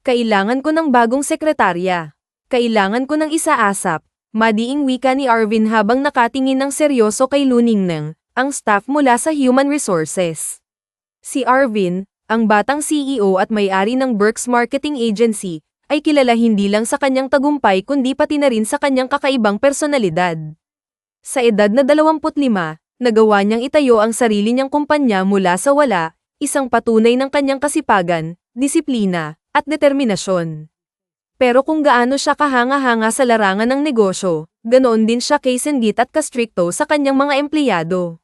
Kailangan ko ng bagong sekretarya. Kailangan ko ng isa ASAP. Madiing wika ni Arvin habang nakatingin ng seryoso kay Luningnang, ang staff mula sa Human Resources. Si Arvin, ang batang CEO at may-ari ng Berks Marketing Agency, ay kilala hindi lang sa kanyang tagumpay kundi pati na rin sa kanyang kakaibang personalidad. Sa edad na 25, nagawa niyang itayo ang sarili niyang kumpanya mula sa wala, isang patunay ng kanyang kasipagan, disiplina, at determinasyon. Pero kung gaano siya kahanga-hanga sa larangan ng negosyo, ganoon din siya kaisenggit at kastrikto sa kanyang mga empleyado.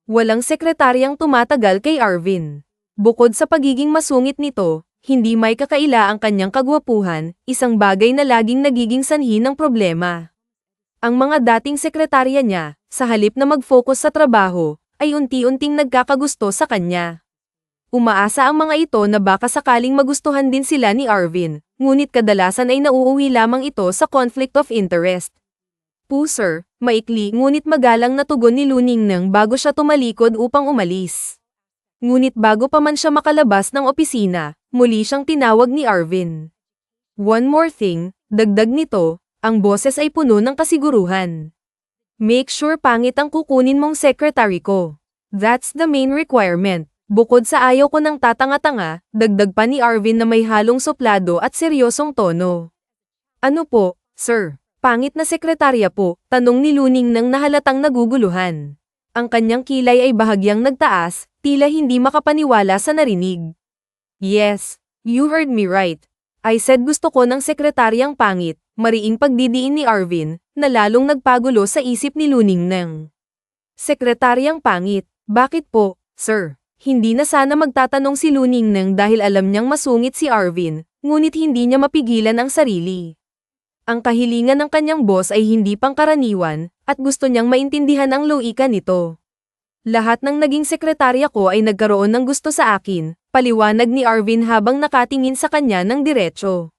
Walang sekretaryang tumatagal kay Arvin. Bukod sa pagiging masungit nito, hindi may kakaila ang kanyang kagwapuhan, isang bagay na laging nagiging sanhi ng problema. Ang mga dating sekretarya niya, sa halip na mag-focus sa trabaho, ay unti-unting nagkakagusto sa kanya. Umaasa ang mga ito na baka sakaling magustuhan din sila ni Arvin, ngunit kadalasan ay nauuwi lamang ito sa conflict of interest. Sir, maikli ngunit magalang na tugon ni Luningnang bago siya tumalikod upang umalis. Ngunit bago pa man siya makalabas ng opisina, muli siyang tinawag ni Arvin. One more thing, dagdag nito, ang boses ay puno ng kasiguruhan. Make sure pangit ang kukunin mong secretary ko. That's the main requirement. Bukod sa ayaw ko ng tatanga-tanga, dagdag pa ni Arvin na may halong suplado at seryosong tono. Ano po, sir? Pangit na sekretarya po, tanong ni Luningnang nahalatang naguguluhan. Ang kanyang kilay ay bahagyang nagtaas, tila hindi makapaniwala sa narinig. Yes, you heard me right. I said gusto ko ng sekretaryang pangit, mariing pagdidiin ni Arvin, na lalong nagpagulo sa isip ni Luningnang. Sekretaryang pangit, bakit po, sir? Hindi na sana magtatanong si Luningnang dahil alam niyang masungit si Arvin, ngunit hindi niya mapigilan ang sarili. Ang kahilingan ng kanyang boss ay hindi pangkaraniwan, at gusto niyang maintindihan ang loika nito. Lahat ng naging sekretarya ko ay nagkaroon ng gusto sa akin, paliwanag ni Arvin habang nakatingin sa kanya ng diretso.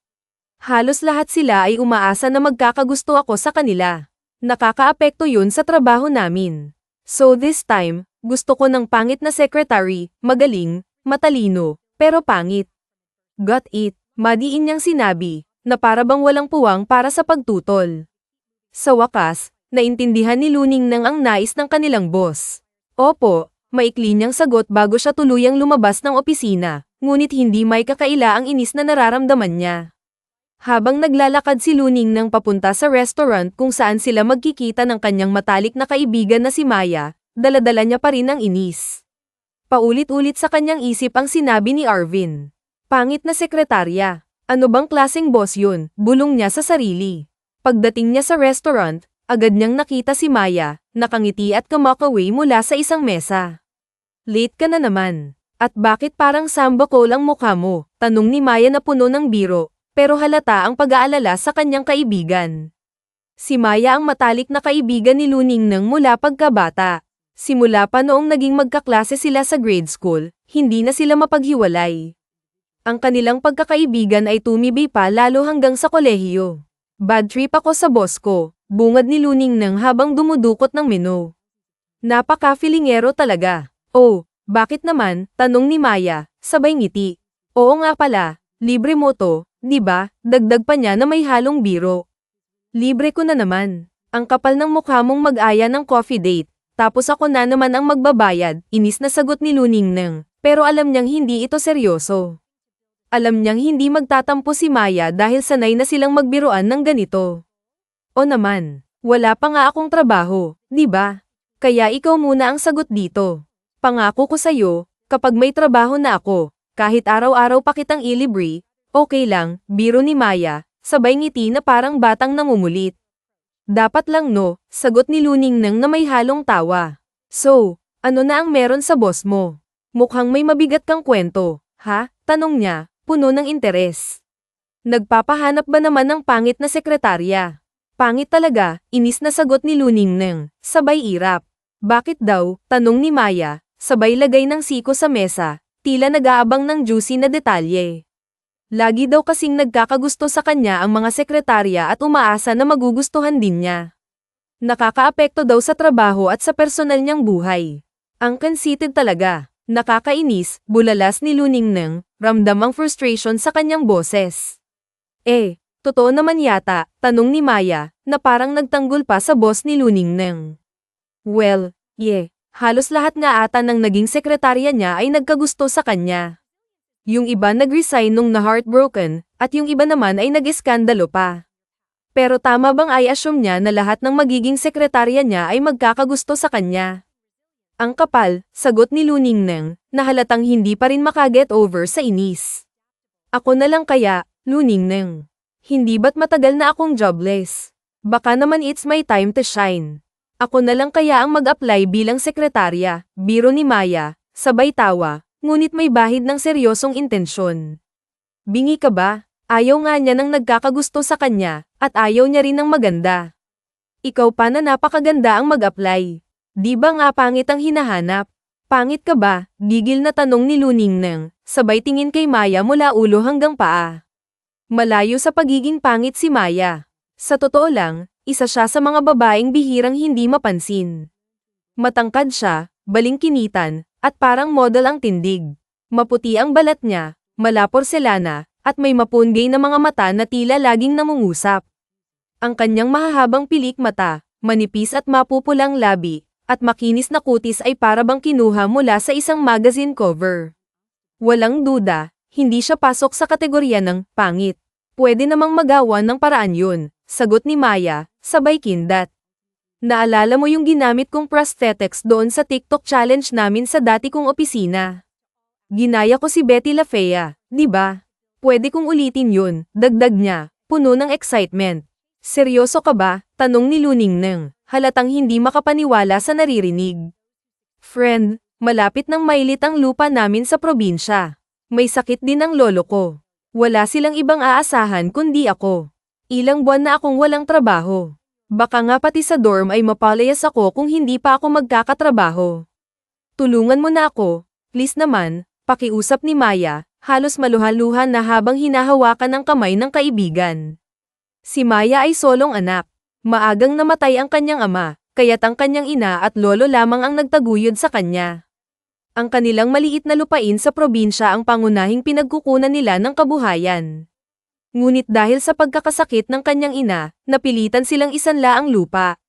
Halos lahat sila ay umaasa na magkakagusto ako sa kanila. Nakakaapekto yun sa trabaho namin. So this time, gusto ko ng pangit na secretary, magaling, matalino, pero pangit. Got it, madiin niyang sinabi, na para bang walang puwang para sa pagtutol. Sa wakas, naintindihan ni Luningnang ang nais ng kanilang boss. Opo, maikli niyang sagot bago siya tuluyang lumabas ng opisina, ngunit hindi may kakaila ang inis na nararamdaman niya. Habang naglalakad si Luningnang papunta sa restaurant kung saan sila magkikita ng kanyang matalik na kaibigan na si Maya, dala-dala niya pa rin ang inis. Paulit-ulit sa kanyang isip ang sinabi ni Arvin. Pangit na sekretarya. Ano bang klaseng boss yun? Bulong niya sa sarili. Pagdating niya sa restaurant, agad niyang nakita si Maya, nakangiti at kumakaway mula sa isang mesa. Late ka na naman. At bakit parang samba ko lang mukha mo? Tanong ni Maya na puno ng biro, pero halata ang pag-aalala sa kanyang kaibigan. Si Maya ang matalik na kaibigan ni Luningnang mula pagkabata. Simula pa noong naging magkaklase sila sa grade school, hindi na sila mapaghiwalay. Ang kanilang pagkakaibigan ay tumibay pa lalo hanggang sa kolehiyo. Bad trip ako sa boss ko, bungad ni Luningnang habang dumudukot ng menu. Napaka-filingero talaga. Oh, bakit naman? Tanong ni Maya, sabay ngiti. Oo nga pala, libre mo to, di ba? Dagdag pa niya na may halong biro. Libre ko na naman. Ang kapal ng mukha mong mag-aya ng coffee date. Tapos ako na naman ang magbabayad, inis na sagot ni Luningnang, pero alam niyang hindi ito seryoso. Alam niyang hindi magtatampo si Maya dahil sanay na silang magbiruan ng ganito. O naman, wala pa nga akong trabaho, di ba? Kaya ikaw muna ang sagot dito. Pangako ko sa'yo, kapag may trabaho na ako, kahit araw-araw pa kitang ilibre, okay lang, biro ni Maya, sabay ngiti na parang batang namumulit. Dapat lang no, sagot ni Luningnang na may halong tawa. So, ano na ang meron sa boss mo? Mukhang may mabigat kang kwento, ha? Tanong niya, puno ng interes. Nagpapahanap ba naman ng pangit na sekretarya? Pangit talaga, inis na sagot ni Luningnang, sabay irap. Bakit daw? Tanong ni Maya, sabay lagay ng siko sa mesa, tila nag-aabang ng juicy na detalye. Lagi daw kasing nagkakagusto sa kanya ang mga sekretarya at umaasa na magugustuhan din niya. Nakakaapekto daw sa trabaho at sa personal niyang buhay. Ang conceited talaga. Nakakainis, bulalas ni Luningneng, ramdam ang frustration sa kanyang boses. Totoo naman yata, tanong ni Maya, na parang nagtanggol pa sa boss ni Luningneng. Well, halos lahat nga ata ng naging sekretarya niya ay nagkagusto sa kanya. Yung iba nag-resign nung na-heartbroken, at yung iba naman ay nag-eskandalo pa. Pero tama bang i-assume niya na lahat ng magiging sekretarya niya ay magkakagusto sa kanya? Ang kapal, sagot ni Luningneng, na halatang hindi pa rin makaget over sa inis. Ako na lang kaya, Luningneng. Hindi ba't matagal na akong jobless? Baka naman it's my time to shine. Ako na lang kaya ang mag-apply bilang sekretarya, biro ni Maya, sabay tawa, ngunit may bahid ng seryosong intensyon. Bingi ka ba? Ayaw nga niya ng nagkakagusto sa kanya, at ayaw niya rin ng maganda. Ikaw pa na napakaganda ang mag-apply. Di ba nga pangit ang hinahanap? Pangit ka ba? Gigil na tanong ni Luningneng, sabay tingin kay Maya mula ulo hanggang paa. Malayo sa pagiging pangit si Maya. Sa totoo lang, isa siya sa mga babaeng bihirang hindi mapansin. Matangkad siya, balingkinitan, at parang model ang tindig. Maputi ang balat niya, mala porselana, at may mapunggay na mga mata na tila laging namungusap. Ang kanyang mahahabang pilik mata, manipis at mapupulang labi, at makinis na kutis ay parabang kinuha mula sa isang magazine cover. Walang duda, hindi siya pasok sa kategorya ng pangit. Pwede namang magawa ng paraan yun, sagot ni Maya, sabay kindat. Naalala mo yung ginamit kong prosthetics doon sa TikTok challenge namin sa dati kong opisina? Ginaya ko si Betty La Fea, di ba? Pwede kong ulitin yun, dagdag niya, puno ng excitement. Seryoso ka ba? Tanong ni Luningneng, halatang hindi makapaniwala sa naririnig. Friend, malapit nang mailit ang lupa namin sa probinsya. May sakit din ang lolo ko. Wala silang ibang aasahan kundi ako. Ilang buwan na akong walang trabaho. Baka nga pati sa dorm ay mapalayas ako kung hindi pa ako magkakatrabaho. Tulungan mo na ako, please naman, pakiusap ni Maya, halos maluha-luhan na habang hinahawakan ang kamay ng kaibigan. Si Maya ay solong anak. Maagang namatay ang kanyang ama, kaya't ang kanyang ina at lolo lamang ang nagtaguyod sa kanya. Ang kanilang maliit na lupain sa probinsya ang pangunahing pinagkukunan nila ng kabuhayan. Ngunit dahil sa pagkakasakit ng kanyang ina, napilitan silang isanla ang lupa.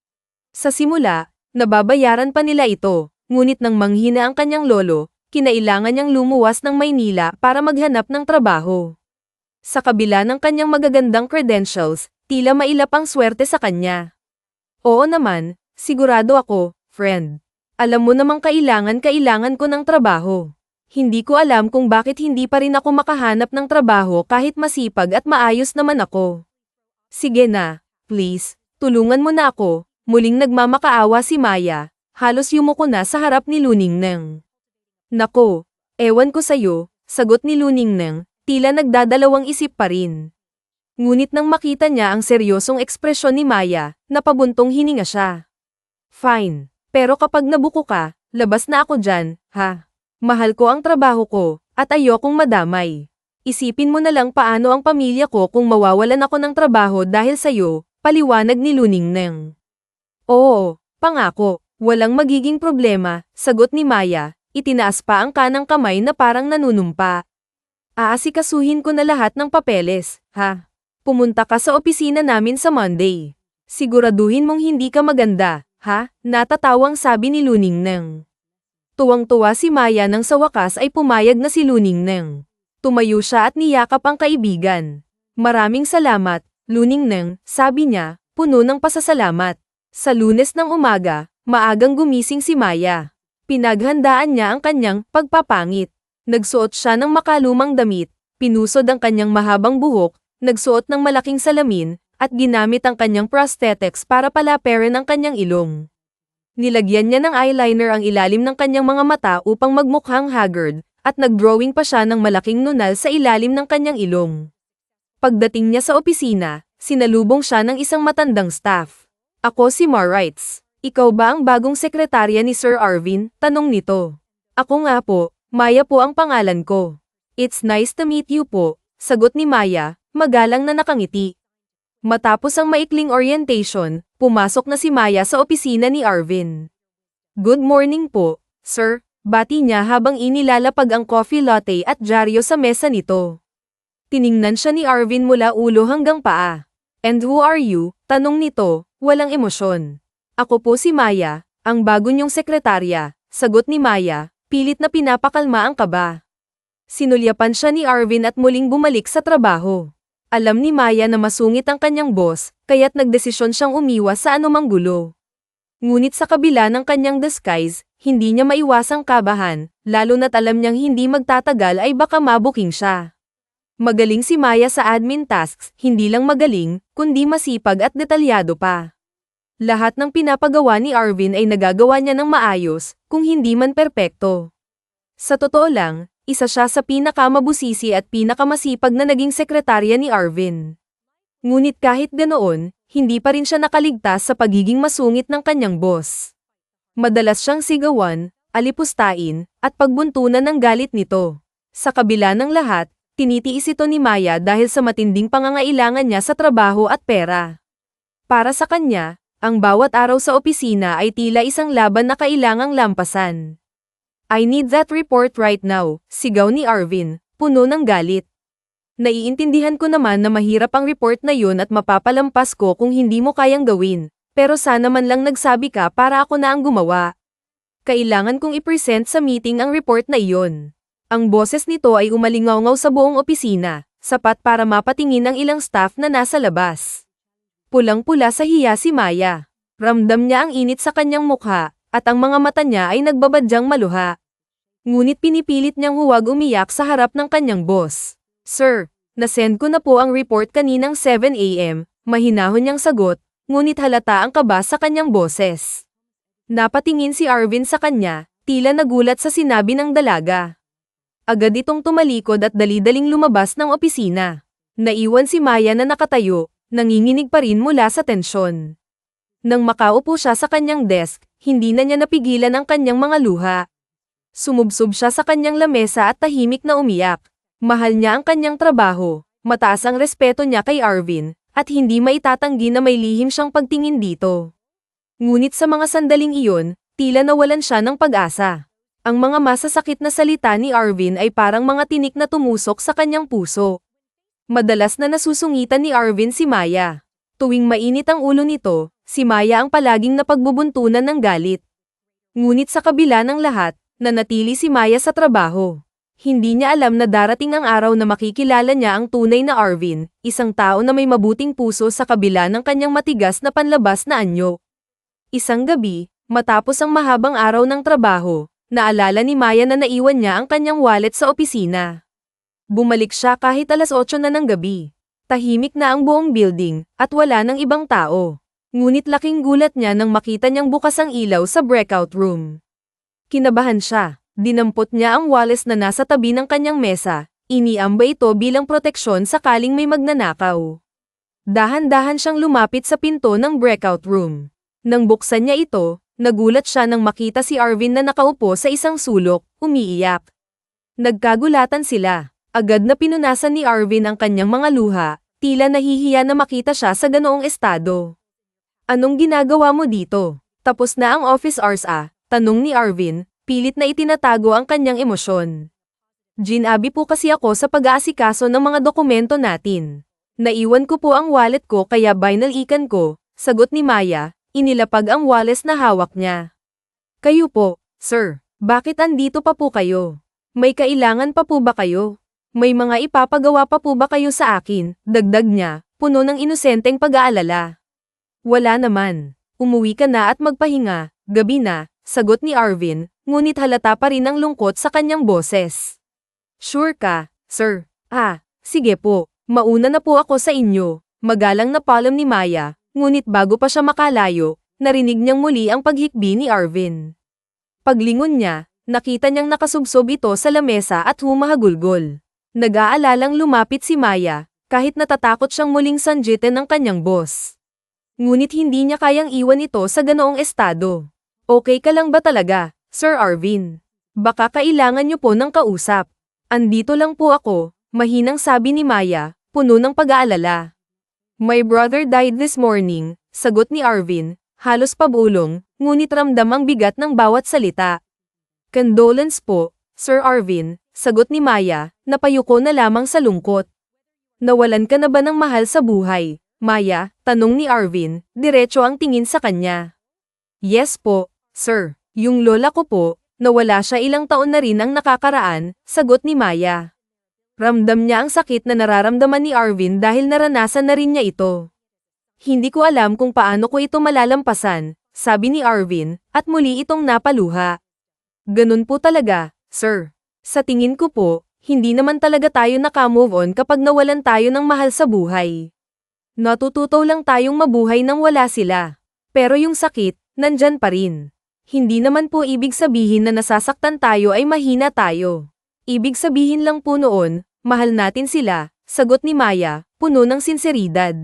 Sa simula, nababayaran pa nila ito, ngunit nang manghina ang kanyang lolo, kinailangan niyang lumuwas ng Maynila para maghanap ng trabaho. Sa kabila ng kanyang magagandang credentials, tila mailap ang swerte sa kanya. Oo naman, sigurado ako, friend. Alam mo namang kailangan ko ng trabaho. Hindi ko alam kung bakit hindi pa rin ako makahanap ng trabaho kahit masipag at maayos naman ako. Sige na, please, tulungan mo na ako. Muling nagmamakaawa si Maya, halos yumuko na sa harap ni Luningneng. Nako, ewan ko sa'yo, sagot ni Luningneng, tila nagdadalawang isip pa rin. Ngunit nang makita niya ang seryosong ekspresyon ni Maya, napabuntong hininga siya. Fine, pero kapag nabuko ka, labas na ako dyan, ha? Mahal ko ang trabaho ko, at ayokong madamay. Isipin mo na lang paano ang pamilya ko kung mawawalan ako ng trabaho dahil sa'yo, paliwanag ni Luningneng. Oo, pangako, walang magiging problema, sagot ni Maya, itinaas pa ang kanang kamay na parang nanunumpa. Aasikasuhin ko na lahat ng papeles, ha? Pumunta ka sa opisina namin sa Monday. Siguraduhin mong hindi ka maganda, ha? Natatawang sabi ni Luningneng. Tuwang-tuwa si Maya nang sa wakas ay pumayag na si Luningneng. Tumayo siya at niyakap ang kaibigan. Maraming salamat, Luningneng, sabi niya, puno ng pasasalamat. Sa Lunes ng umaga, maagang gumising si Maya. Pinaghandaan niya ang kanyang pagpapangit. Nagsuot siya ng makalumang damit, pinusod ang kanyang mahabang buhok, nagsuot ng malaking salamin, at ginamit ang kanyang prosthetics para palaperin ang kanyang ilong. Nilagyan niya ng eyeliner ang ilalim ng kanyang mga mata upang magmukhang haggard, at nagdrawing pa siya ng malaking nunal sa ilalim ng kanyang ilong. Pagdating niya sa opisina, sinalubong siya ng isang matandang staff. Ako si Marites. Ikaw ba ang bagong sekretarya ni Sir Arvin? Tanong nito. Ako nga po, Maya po ang pangalan ko. It's nice to meet you po, sagot ni Maya, magalang na nakangiti. Matapos ang maikling orientation, pumasok na si Maya sa opisina ni Arvin. Good morning po, sir, Bati niya habang inilalapag ang coffee latte at dyaryo sa mesa nito. Tiningnan siya ni Arvin mula ulo hanggang paa. And who are you? Tanong nito, walang emosyon. Ako po si Maya, ang bago niyong sekretarya, sagot ni Maya, pilit na pinapakalma ang kaba. Sinulyapan siya ni Arvin at muling bumalik sa trabaho. Alam ni Maya na masungit ang kanyang boss, kaya't nagdesisyon siyang umiwas sa anumang gulo. Ngunit sa kabila ng kanyang disguise, hindi niya maiwasang kabahan, lalo na't alam niyang hindi magtatagal ay baka mabuking siya. Magaling si Maya sa admin tasks, hindi lang magaling, kundi masipag at detalyado pa. Lahat ng pinapagawa ni Arvin ay nagagawa niya ng maayos, kung hindi man perpekto. Sa totoo lang, isa siya sa pinakamabusisi at pinakamasipag na naging sekretarya ni Arvin. Ngunit kahit ganoon, hindi pa rin siya nakaligtas sa pagiging masungit ng kanyang boss. Madalas siyang sigawan, alipustain, at pagbuntunan ng galit nito. Sa kabila ng lahat, tinitiis ito ni Maya dahil sa matinding pangangailangan niya sa trabaho at pera. Para sa kanya, ang bawat araw sa opisina ay tila isang laban na kailangang lampasan. I need that report right now, sigaw ni Arvin, puno ng galit. Naiintindihan ko naman na mahirap ang report na yun at mapapalampas ko kung hindi mo kayang gawin. Pero sana man lang nagsabi ka para ako na ang gumawa. Kailangan kong i-present sa meeting ang report na iyon. Ang boses nito ay umalingaw-ngaw sa buong opisina, sapat para mapatingin ang ilang staff na nasa labas. Pulang-pula sa hiya si Maya. Ramdam niya ang init sa kanyang mukha, at ang mga mata niya ay nagbabadyang maluha. Ngunit pinipilit niyang huwag umiyak sa harap ng kanyang boss. Sir, nasend ko na po ang report kaninang 7 AM, mahinahon niyang sagot. Ngunit halata ang kaba sa kanyang boses. Napatingin si Arvin sa kanya, tila nagulat sa sinabi ng dalaga. Agad itong tumalikod at dali-daling lumabas ng opisina. Naiwan si Maya na nakatayo, nanginginig pa rin mula sa tensyon. Nang makaupo siya sa kanyang desk, hindi na niya napigilan ang kanyang mga luha. Sumubsob siya sa kanyang lamesa at tahimik na umiyak. Mahal niya ang kanyang trabaho, mataas ang respeto niya kay Arvin, at hindi maitatanggi na may lihim siyang pagtingin dito. Ngunit sa mga sandaling iyon, tila nawalan siya ng pag-asa. Ang mga masasakit na salita ni Arvin ay parang mga tinik na tumusok sa kanyang puso. Madalas na nasusungitan ni Arvin si Maya. Tuwing mainit ang ulo nito, si Maya ang palaging napagbubuntunan ng galit. Ngunit sa kabila ng lahat, nanatili si Maya sa trabaho. Hindi niya alam na darating ang araw na makikilala niya ang tunay na Arvin, isang tao na may mabuting puso sa kabila ng kanyang matigas na panlabas na anyo. Isang gabi, matapos ang mahabang araw ng trabaho, naalala ni Maya na naiwan niya ang kanyang wallet sa opisina. Bumalik siya kahit alas 8 na ng gabi. Tahimik na ang buong building, at wala ng ibang tao. Ngunit laking gulat niya nang makita niyang bukas ang ilaw sa breakout room. Kinabahan siya. Dinampot niya ang wallet na nasa tabi ng kanyang mesa, iniambay ito bilang proteksyon sakaling may magnanakaw. Dahan-dahan siyang lumapit sa pinto ng breakout room. Nang buksan niya ito, nagulat siya nang makita si Arvin na nakaupo sa isang sulok, umiiyak. Nagkagulatan sila. Agad na pinunasan ni Arvin ang kanyang mga luha, tila nahihiya na makita siya sa ganoong estado. Anong ginagawa mo dito? Tapos na ang office hours tanong ni Arvin. Pilit na itinatago ang kanyang emosyon. Ginabi po kasi ako sa pag-aasikaso ng mga dokumento natin. Naiwan ko po ang wallet ko kaya binalikan ko, sagot ni Maya, inilapag ang wallet na hawak niya. Kayo po, sir, bakit andito pa po kayo? May kailangan pa po ba kayo? May mga ipapagawa pa po ba kayo sa akin? Dagdag niya, puno ng inosenteng pag-aalala. Wala naman. Umuwi ka na at magpahinga, gabi na, sagot ni Arvin. Ngunit halata pa rin ang lungkot sa kanyang boses. Sure ka, sir? Sige po, mauna na po ako sa inyo, magalang na paalam ni Maya, ngunit bago pa siya makalayo, narinig niyang muli ang paghikbi ni Arvin. Paglingon niya, nakita niyang nakasubsob ito sa lamesa at humahagulgol. Nag-aalalang lumapit si Maya, kahit natatakot siyang muling sanjitin ng kanyang boss. Ngunit hindi niya kayang iwan ito sa ganoong estado. Okay ka lang ba talaga? Sir Arvin, baka kailangan niyo po ng kausap. Andito lang po ako, mahinang sabi ni Maya, puno ng pag-aalala. My brother died this morning, sagot ni Arvin, halos pabulong, ngunit ramdam ang bigat ng bawat salita. Condolence po, Sir Arvin, sagot ni Maya, napayuko na lamang sa lungkot. Nawalan ka na ba ng mahal sa buhay, Maya? Tanong ni Arvin, diretso ang tingin sa kanya. Yes po, sir. Yung lola ko po, nawala siya ilang taon na rin ang nakakaraan, sagot ni Maya. Ramdam niya ang sakit na nararamdaman ni Arvin dahil naranasan na rin niya ito. Hindi ko alam kung paano ko ito malalampasan, sabi ni Arvin, at muli itong napaluha. Ganun po talaga, sir. Sa tingin ko po, hindi naman talaga tayo naka-move on kapag nawalan tayo ng mahal sa buhay. Natututo lang tayong mabuhay nang wala sila. Pero yung sakit, nandyan pa rin. Hindi naman po ibig sabihin na nasasaktan tayo ay mahina tayo. Ibig sabihin lang po noon, mahal natin sila, sagot ni Maya, puno ng sinseridad.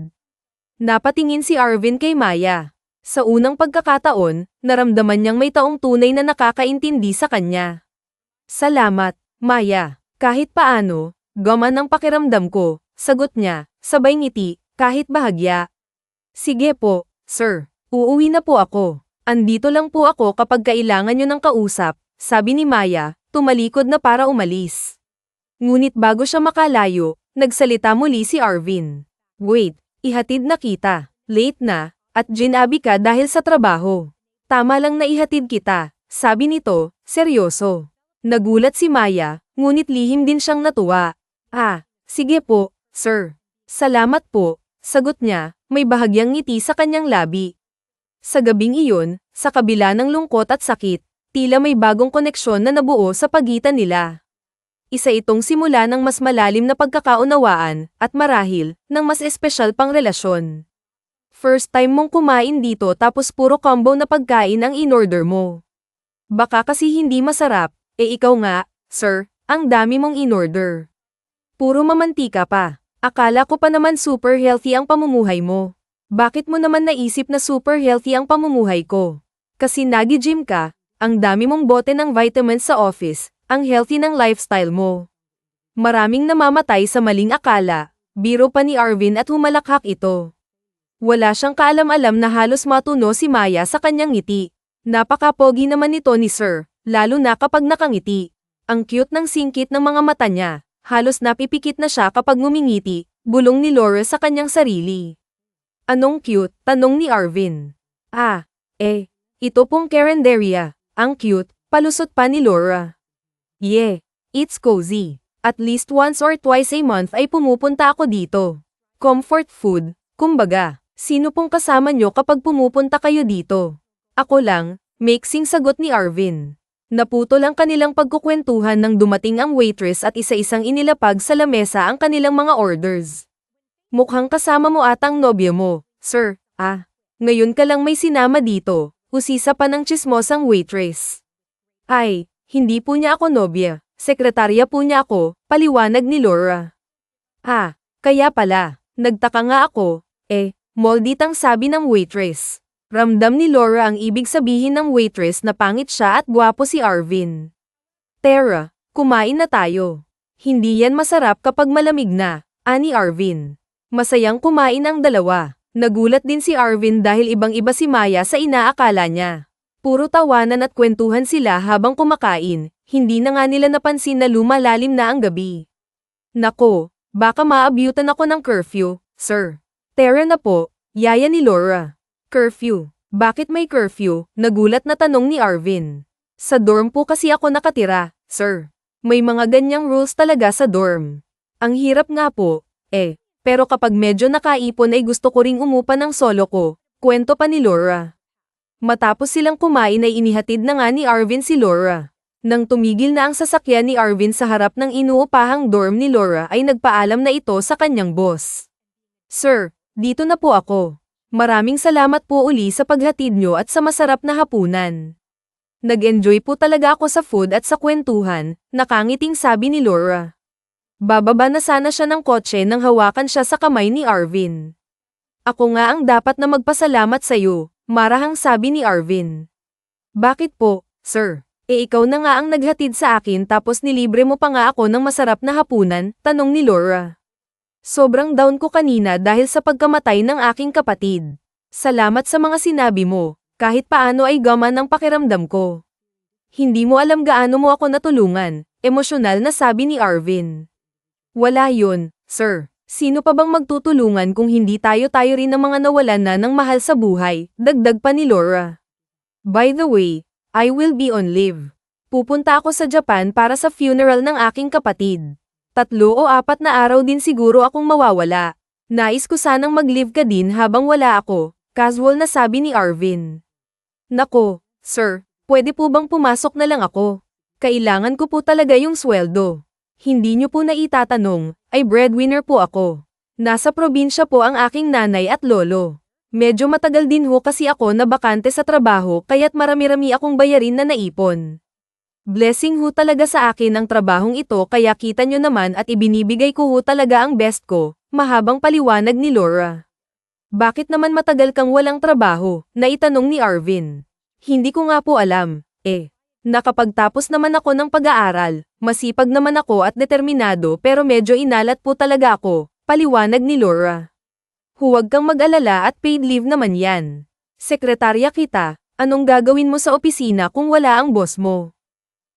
Napatingin si Arvin kay Maya. Sa unang pagkakataon, naramdaman niyang may taong tunay na nakakaintindi sa kanya. Salamat, Maya. Kahit paano, gumaan ang pakiramdam ko, sagot niya, sabay ngiti, kahit bahagya. Sige po, sir. Uuwi na po ako. Andito lang po ako kapag kailangan niyo ng kausap, sabi ni Maya, tumalikod na para umalis. Ngunit bago siya makalayo, nagsalita muli si Arvin. Wait, ihatid na kita. Late na. At ginabi ka dahil sa trabaho. Tama lang na ihatid kita, sabi nito, seryoso. Nagulat si Maya, ngunit lihim din siyang natuwa. Ah, sige po, sir. Salamat po, sagot niya, may bahagyang ngiti sa kanyang labi. Sa gabing iyon, sa kabila ng lungkot at sakit, tila may bagong koneksyon na nabuo sa pagitan nila. Isa itong simula ng mas malalim na pagkakaunawaan, at marahil, ng mas espesyal pang relasyon. First time mong kumain dito tapos puro combo na pagkain ang in-order mo. Baka kasi hindi masarap, ikaw nga, sir, ang dami mong in-order. Puro mamantika pa. Akala ko pa naman super healthy ang pamumuhay mo. Bakit mo naman naisip na super healthy ang pamumuhay ko? Kasi nagi-gym ka, ang dami mong bote ng vitamins sa office, ang healthy ng lifestyle mo. Maraming namamatay sa maling akala, biro pa ni Arvin at humalakhak ito. Wala siyang kaalam-alam na halos matuno si Maya sa kanyang ngiti. Napakapogi naman nito ni Sir, lalo na kapag nakangiti. Ang cute ng singkit ng mga mata niya, halos napipikit na siya kapag ngumingiti, bulong ni Laura sa kanyang sarili. Anong cute? Tanong ni Arvin. Ah, ito pong Carinderia. Ang cute, palusot pa ni Laura. Yeah, it's cozy. At least once or twice a month ay pumupunta ako dito. Comfort food, kumbaga. Sino pong kasama nyo kapag pumupunta kayo dito? Ako lang, maiksing sagot ni Arvin. Naputol ang kanilang pagkukwentuhan nang dumating ang waitress at isa-isang inilapag sa lamesa ang kanilang mga orders. Mukhang kasama mo atang nobya mo, sir. Ah, ngayon ka lang may sinama dito, usisa pa ng tsismosang waitress. Ay, hindi po niya ako nobya, sekretarya po niya ako, paliwanag ni Laura. Ah, kaya pala, nagtaka nga ako, molditang sabi ng waitress. Ramdam ni Laura ang ibig sabihin ng waitress na pangit siya at gwapo si Arvin. Tara, kumain na tayo. Hindi yan masarap kapag malamig na, ani Arvin. Masayang kumain ang dalawa. Nagulat din si Arvin dahil ibang-iba si Maya sa inaakala niya. Puro tawanan at kwentuhan sila habang kumakain, hindi na nga nila napansin na lumalalim na ang gabi. Nako, baka maabyutan ako ng curfew, sir. Tara na po, yaya ni Laura. Curfew. Bakit may curfew? Nagulat na tanong ni Arvin. Sa dorm po kasi ako nakatira, sir. May mga ganyang rules talaga sa dorm. Ang hirap nga po, pero kapag medyo nakaipon ay gusto ko ring umupa ng solo ko, kwento pa ni Laura. Matapos silang kumain ay inihatid na nga ni Arvin si Laura. Nang tumigil na ang sasakyan ni Arvin sa harap ng inuupahang dorm ni Laura ay nagpaalam na ito sa kanyang boss. Sir, dito na po ako. Maraming salamat po uli sa paghatid nyo at sa masarap na hapunan. Nag-enjoy po talaga ako sa food at sa kwentuhan, nakangiting sabi ni Laura. Bababa na sana siya ng kotse nang hawakan siya sa kamay ni Arvin. Ako nga ang dapat na magpasalamat sa'yo, marahang sabi ni Arvin. Bakit po, sir? Ikaw na nga ang naghatid sa akin tapos nilibre mo pa nga ako ng masarap na hapunan, tanong ni Laura. Sobrang down ko kanina dahil sa pagkamatay ng aking kapatid. Salamat sa mga sinabi mo, kahit paano ay gaman ang pakiramdam ko. Hindi mo alam gaano mo ako natulungan, emosyonal na sabi ni Arvin. Wala yun, sir. Sino pa bang magtutulungan kung hindi tayo rin ng mga nawalan na ng mahal sa buhay, dagdag pa ni Laura. By the way, I will be on leave. Pupunta ako sa Japan para sa funeral ng aking kapatid. 3 o 4 na araw din siguro akong mawawala. Nais ko sanang mag-leave ka din habang wala ako, casual na sabi ni Arvin. Nako, sir, pwede po bang pumasok na lang ako? Kailangan ko po talaga yung sweldo. Hindi niyo po na itatanong, ay breadwinner po ako. Nasa probinsya po ang aking nanay at lolo. Medyo matagal din ho kasi ako na bakante sa trabaho kaya't marami-rami akong bayarin na naipon. Blessing ho talaga sa akin ang trabahong ito kaya kita nyo naman at ibinibigay ko ho talaga ang best ko, mahabang paliwanag ni Laura. Bakit naman matagal kang walang trabaho? Naitanong ni Arvin. Hindi ko nga po alam, Nakapagtapos naman ako ng pag-aaral, masipag naman ako at determinado pero medyo inalat po talaga ako, paliwanag ni Laura. Huwag kang mag-alala at paid leave naman yan. Sekretarya kita, anong gagawin mo sa opisina kung wala ang boss mo?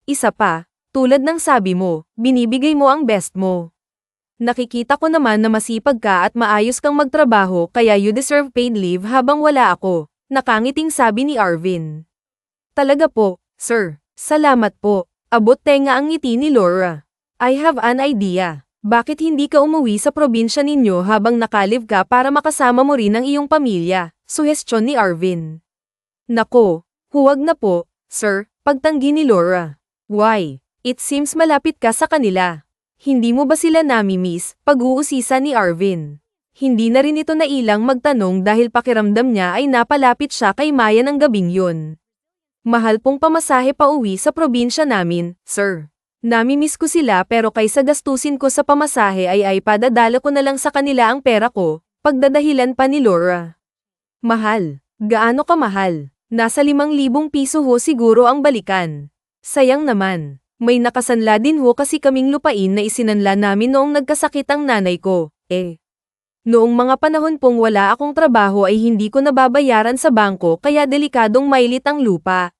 Isa pa, tulad ng sabi mo, binibigay mo ang best mo. Nakikita ko naman na masipag ka at maayos kang magtrabaho kaya you deserve paid leave habang wala ako, nakangiting sabi ni Arvin. Talaga po, sir, salamat po. Abot tenga ang ngiti ni Laura. I have an idea. Bakit hindi ka umuwi sa probinsya ninyo habang nakalive ka para makasama mo rin ang iyong pamilya? Suhestyon ni Arvin. Nako, huwag na po, sir, pagtanggi ni Laura. Why? It seems malapit ka sa kanila. Hindi mo ba sila nami-miss? Pag-uusisa ni Arvin. Hindi na rin ito nailang magtanong dahil pakiramdam niya ay napalapit siya kay Maya ng gabing yun. Mahal pong pamasahe pa uwi sa probinsya namin, sir. Nami-miss ko sila pero kaysa gastusin ko sa pamasahe ay padadala ko na lang sa kanila ang pera ko, pagdadahilan pa ni Laura. Mahal. Gaano ka mahal? Nasa 5,000 piso ho siguro ang balikan. Sayang naman. May nakasanla din ho kasi kaming lupain na isinanla namin noong nagkasakit ang nanay ko, Noong mga panahon pong wala akong trabaho ay hindi ko nababayaran sa bangko kaya delikadong mailit ang lupa.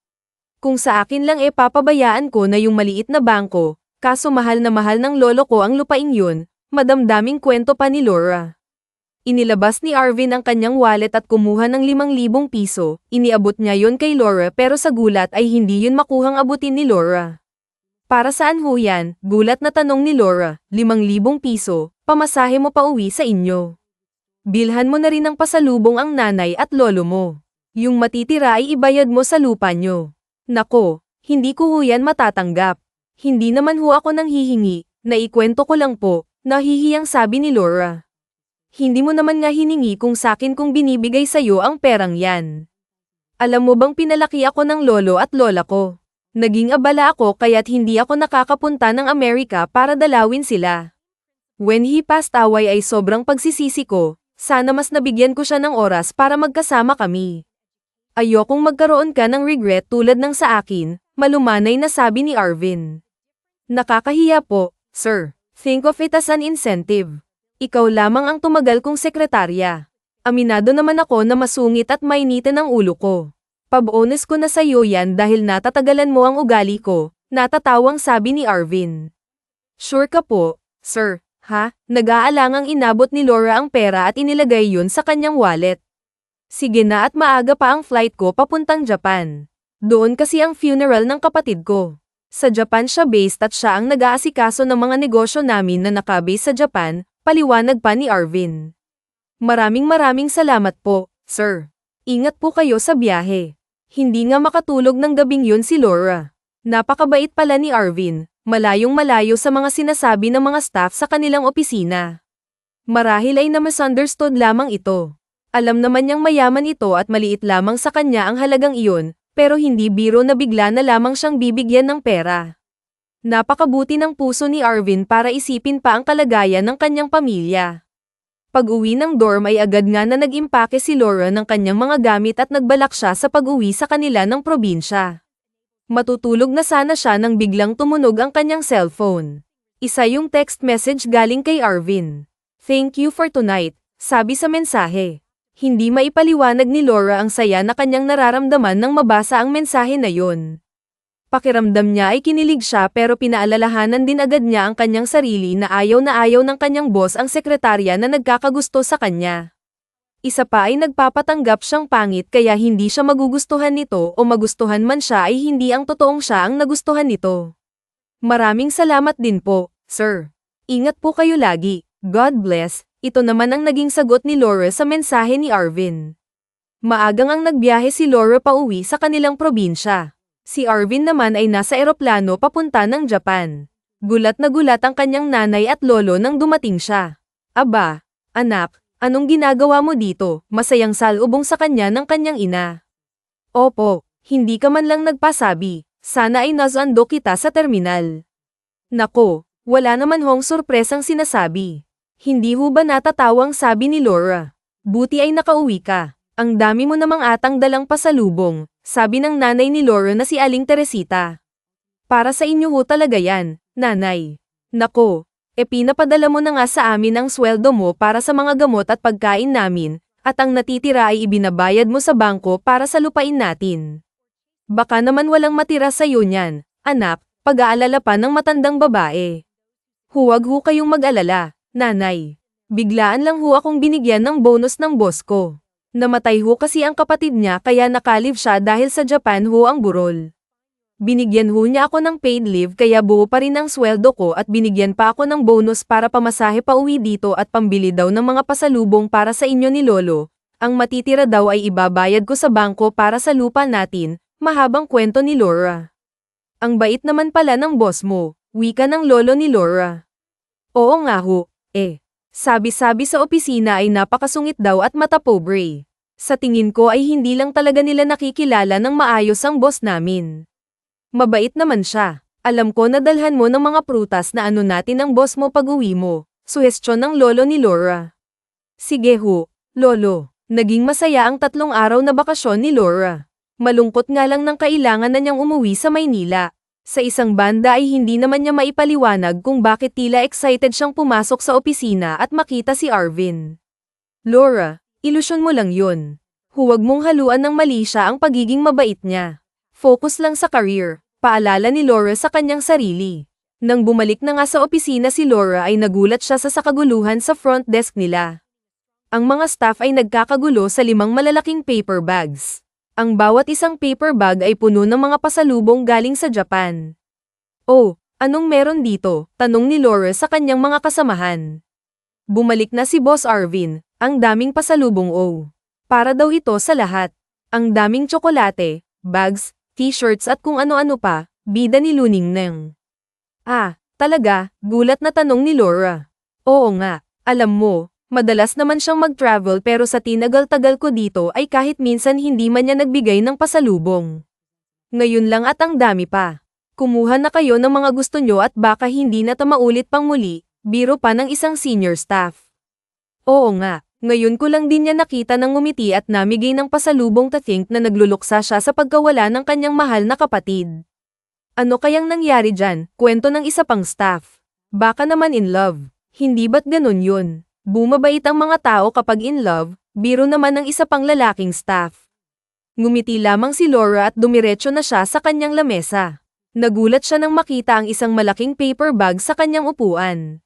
Kung sa akin lang papabayaan ko na yung maliit na bangko, kaso mahal na mahal ng lolo ko ang lupaing yun, madamdaming kwento pa ni Laura. Inilabas ni Arvin ang kanyang wallet at kumuha ng 5,000 piso, iniabot niya yon kay Laura pero sa gulat ay hindi yun makuhang abutin ni Laura. Para saan ho yan? Gulat na tanong ni Laura, 5,000 piso. Pamasahe mo pa uwi sa inyo. Bilhan mo na rin ng pasalubong ang nanay at lolo mo. Yung matitira ay ibayad mo sa lupa nyo. Nako, hindi ko ho yan matatanggap. Hindi naman ho ako nang hihingi, naikwento ko lang po, nahihiyang sabi ni Laura. Hindi mo naman nga hiningi kung sakin kung binibigay sa'yo ang perang yan. Alam mo bang pinalaki ako ng lolo at lola ko? Naging abala ako kaya't hindi ako nakakapunta ng Amerika para dalawin sila. When he passed away ay sobrang pagsisisi ko, sana mas nabigyan ko siya ng oras para magkasama kami. Ayokong magkaroon ka ng regret tulad ng sa akin, malumanay na sabi ni Arvin. Nakakahiya po, sir. Think of it as an incentive. Ikaw lamang ang tumagal kong sekretarya. Aminado naman ako na masungit at mainitin ang ulo ko. Pab-honest ko na sa'yo yan dahil natatagalan mo ang ugali ko, natatawang sabi ni Arvin. Sure ka po, sir. Ha? Nag-aalangang inabot ni Laura ang pera at inilagay yun sa kanyang wallet. Sige na at maaga pa ang flight ko papuntang Japan. Doon kasi ang funeral ng kapatid ko. Sa Japan siya based at siya ang nag-aasikaso ng mga negosyo namin na nakabase sa Japan, paliwanag pa ni Arvin. Maraming salamat po, sir. Ingat po kayo sa biyahe. Hindi nga makatulog ng gabing yun si Laura. Napakabait pala ni Arvin. Malayong-malayo sa mga sinasabi ng mga staff sa kanilang opisina. Marahil ay na-misunderstood lamang ito. Alam naman niyang mayaman ito at maliit lamang sa kanya ang halagang iyon, pero hindi biro na bigla na lamang siyang bibigyan ng pera. Napakabuti ng puso ni Arvin para isipin pa ang kalagayan ng kanyang pamilya. Pag-uwi ng dorm ay agad nga na nag-impake si Laura ng kanyang mga gamit at nagbalak siya sa pag-uwi sa kanila ng probinsya. Matutulog na sana siya nang biglang tumunog ang kanyang cellphone. Isa yung text message galing kay Arvin. Thank you for tonight, sabi sa mensahe. Hindi maipaliwanag ni Laura ang saya na kanyang nararamdaman nang mabasa ang mensahe na yon. Pakiramdam niya ay kinilig siya pero pinaalalahanan din agad niya ang kanyang sarili na ayaw ng kanyang boss ang sekretarya na nagkakagusto sa kanya. Isa pa ay nagpapatanggap siyang pangit kaya hindi siya magugustuhan nito o magustuhan man siya ay hindi ang totoong siya ang nagustuhan nito. Maraming salamat din po, sir. Ingat po kayo lagi. God bless. Ito naman ang naging sagot ni Laura sa mensahe ni Arvin. Maagang ang nagbiyahe si Laura pauwi sa kanilang probinsya. Si Arvin naman ay nasa eroplano papunta ng Japan. Gulat na gulat ang kanyang nanay at lolo nang dumating siya. Aba, anak, anong ginagawa mo dito? Masayang salubong sa kanya ng kanyang ina. Opo, hindi ka man lang nagpasabi. Sana ay nasando kita sa terminal. Nako, wala naman hong surpresang sinasabi. Hindi ho ba natatawang sabi ni Laura? Buti ay nakauwi ka. Ang dami mo namang atang dalang pasalubong, sabi ng nanay ni Laura na si Aling Teresita. Para sa inyo ho talaga yan, nanay. Nako, pinapadala mo na nga sa amin ang sweldo mo para sa mga gamot at pagkain namin, at ang natitira ay ibinabayad mo sa bangko para sa lupain natin. Baka naman walang matira sa iyo niyan, anak, pag-aalala pa ng matandang babae. Huwag ho kayong mag-alala, nanay. Biglaan lang ho akong binigyan ng bonus ng boss ko. Namatay ho kasi ang kapatid niya kaya nakalib siya dahil sa Japan ho ang burol. Binigyan ho niya ako ng paid leave kaya buo pa rin ang sweldo ko at binigyan pa ako ng bonus para pamasahe pa uwi dito at pambili daw ng mga pasalubong para sa inyo ni Lolo. Ang matitira daw ay ibabayad ko sa bangko para sa lupa natin, mahabang kwento ni Laura. Ang bait naman pala ng boss mo, wika ng lolo ni Laura. Oo nga ho, sabi-sabi sa opisina ay napakasungit daw at matapobre. Sa tingin ko ay hindi lang talaga nila nakikilala ng maayos ang boss namin. Mabait naman siya. Alam ko na dalhan mo ng mga prutas na ano natin ang boss mo pag uwi mo. Suhestyon ng lolo ni Laura. Sige ho, lolo. Naging masaya ang 3 araw na bakasyon ni Laura. Malungkot nga lang nang kailangan na niyang umuwi sa Maynila. Sa isang banda ay hindi naman niya maipaliwanag kung bakit tila excited siyang pumasok sa opisina at makita si Arvin. Laura, ilusyon mo lang yun. Huwag mong haluan ng mali siya ang pagiging mabait niya. Focus lang sa career, paalala ni Laura sa kanyang sarili. Nang bumalik na nga sa opisina si Laura ay nagulat siya sa kaguluhan sa front desk nila. Ang mga staff ay nagkakagulo sa 5 malalaking paper bags. Ang bawat isang paper bag ay puno ng mga pasalubong galing sa Japan. Oh, anong meron dito? Tanong ni Laura sa kanyang mga kasamahan. Bumalik na si Boss Arvin, ang daming pasalubong para daw ito sa lahat. Ang daming tsokolate, bags, t-shirts at kung ano-ano pa, bida ni Luningneng. Ah, talaga? Gulat na tanong ni Laura. Oo nga, alam mo. Madalas naman siyang mag-travel pero sa tinagal-tagal ko dito ay kahit minsan hindi man niya nagbigay ng pasalubong. Ngayon lang at ang dami pa. Kumuha na kayo ng mga gusto nyo at baka hindi na maulit pang muli, biro pa ng isang senior staff. Oo nga, ngayon ko lang din niya nakita ng ngumiti at namigay ng pasalubong to think na nagluluksa siya sa pagkawala ng kanyang mahal na kapatid. Ano kayang nangyari dyan? Kwento ng isa pang staff. Baka naman in love. Hindi ba't ganun yun? Bumabait ang mga tao kapag in love, biro naman ng isa pang lalaking staff. Ngumiti lamang si Laura at dumiretso na siya sa kanyang lamesa. Nagulat siya nang makita ang isang malaking paper bag sa kanyang upuan.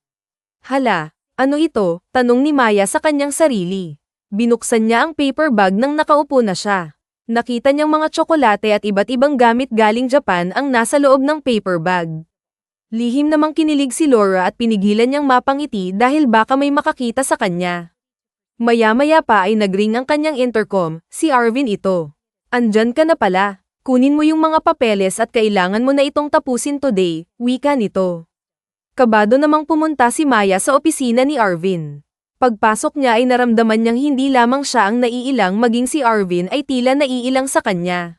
Hala, ano ito? Tanong ni Maya sa kanyang sarili. Binuksan niya ang paper bag nang nakaupo na siya. Nakita niyang mga tsokolate at iba't ibang gamit galing Japan ang nasa loob ng paper bag. Lihim namang kinilig si Laura at pinigilan niyang mapangiti dahil baka may makakita sa kanya. Maya-maya pa ay nagring ang kanyang intercom, si Arvin ito. Andyan ka na pala, kunin mo yung mga papeles at kailangan mo na itong tapusin today, wika nito. Kabado namang pumunta si Maya sa opisina ni Arvin. Pagpasok niya ay naramdaman niyang hindi lamang siya ang naiilang maging si Arvin ay tila naiilang sa kanya.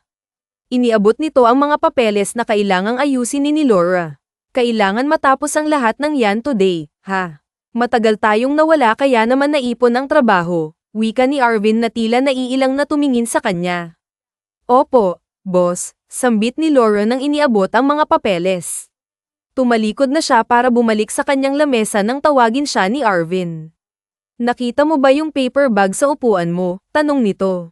Iniabot nito ang mga papeles na kailangang ayusin ni Laura. Kailangan matapos ang lahat ng yan today, ha? Matagal tayong nawala kaya naman naipon ang trabaho, wika ni Arvin na tila naiilang na tumingin sa kanya. Opo, boss, sambit ni Laura nang iniabot ang mga papeles. Tumalikod na siya para bumalik sa kanyang lamesa nang tawagin siya ni Arvin. Nakita mo ba yung paper bag sa upuan mo? Tanong nito.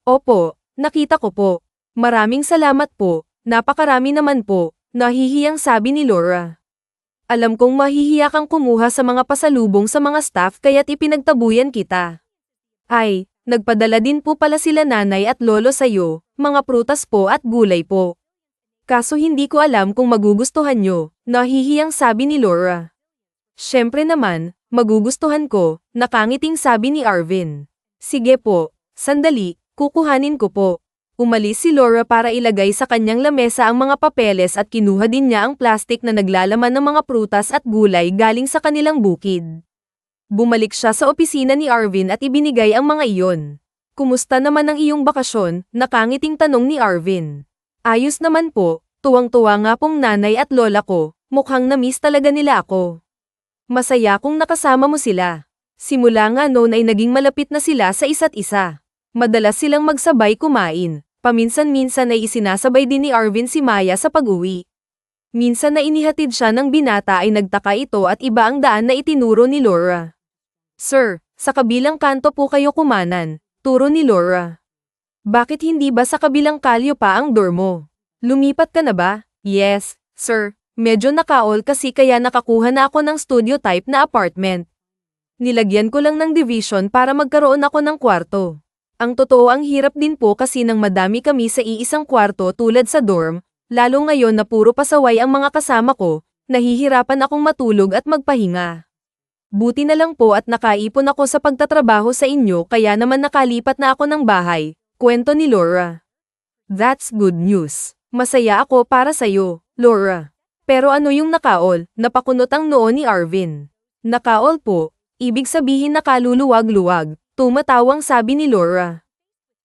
Opo, nakita ko po. Maraming salamat po. Napakarami naman po, nahihiyang sabi ni Laura. Alam kong mahihiya kang kumuha sa mga pasalubong sa mga staff kaya't ipinagtabuyan kita. Ay, nagpadala din po pala sila nanay at lolo sa'yo, mga prutas po at gulay po. Kaso hindi ko alam kung magugustuhan nyo, nahihiyang sabi ni Laura. Siyempre naman, magugustuhan ko, nakangiting sabi ni Arvin. Sige po, sandali, kukuhanin ko po. Umalis si Laura para ilagay sa kanyang lamesa ang mga papeles at kinuha din niya ang plastik na naglalaman ng mga prutas at gulay galing sa kanilang bukid. Bumalik siya sa opisina ni Arvin at ibinigay ang mga iyon. Kumusta naman ang iyong bakasyon? Nakangiting tanong ni Arvin. Ayos naman po, tuwang-tuwa nga pong nanay at lola ko, mukhang na-miss talaga nila ako. Masaya kung nakasama mo sila. Simula nga noon ay naging malapit na sila sa isa't isa. Madalas silang magsabay kumain. Paminsan-minsan ay isinasabay din ni Arvin si Maya sa pag-uwi. Minsan na inihatid siya ng binata ay nagtaka ito at iba ang daan na itinuro ni Laura. Sir, sa kabilang kanto po kayo kumanan, turo ni Laura. Bakit hindi ba sa kabilang kalyo pa ang door mo? Lumipat ka na ba? Yes, sir, medyo nakaol kasi kaya nakakuha na ako ng studio type na apartment. Nilagyan ko lang ng division para magkaroon ako ng kwarto. Ang totoo ang hirap din po kasi nang madami kami sa iisang kwarto tulad sa dorm, lalo ngayon na puro pasaway ang mga kasama ko, nahihirapan akong matulog at magpahinga. Buti na lang po at nakaipon ako sa pagtatrabaho sa inyo kaya naman nakalipat na ako ng bahay, kwento ni Laura. That's good news. Masaya ako para sa'yo, Laura. Pero ano yung nakaol? Napakunot ang noo ni Arvin. Nakaol po, ibig sabihin nakaluluwag-luwag. Tumatawang sabi ni Laura.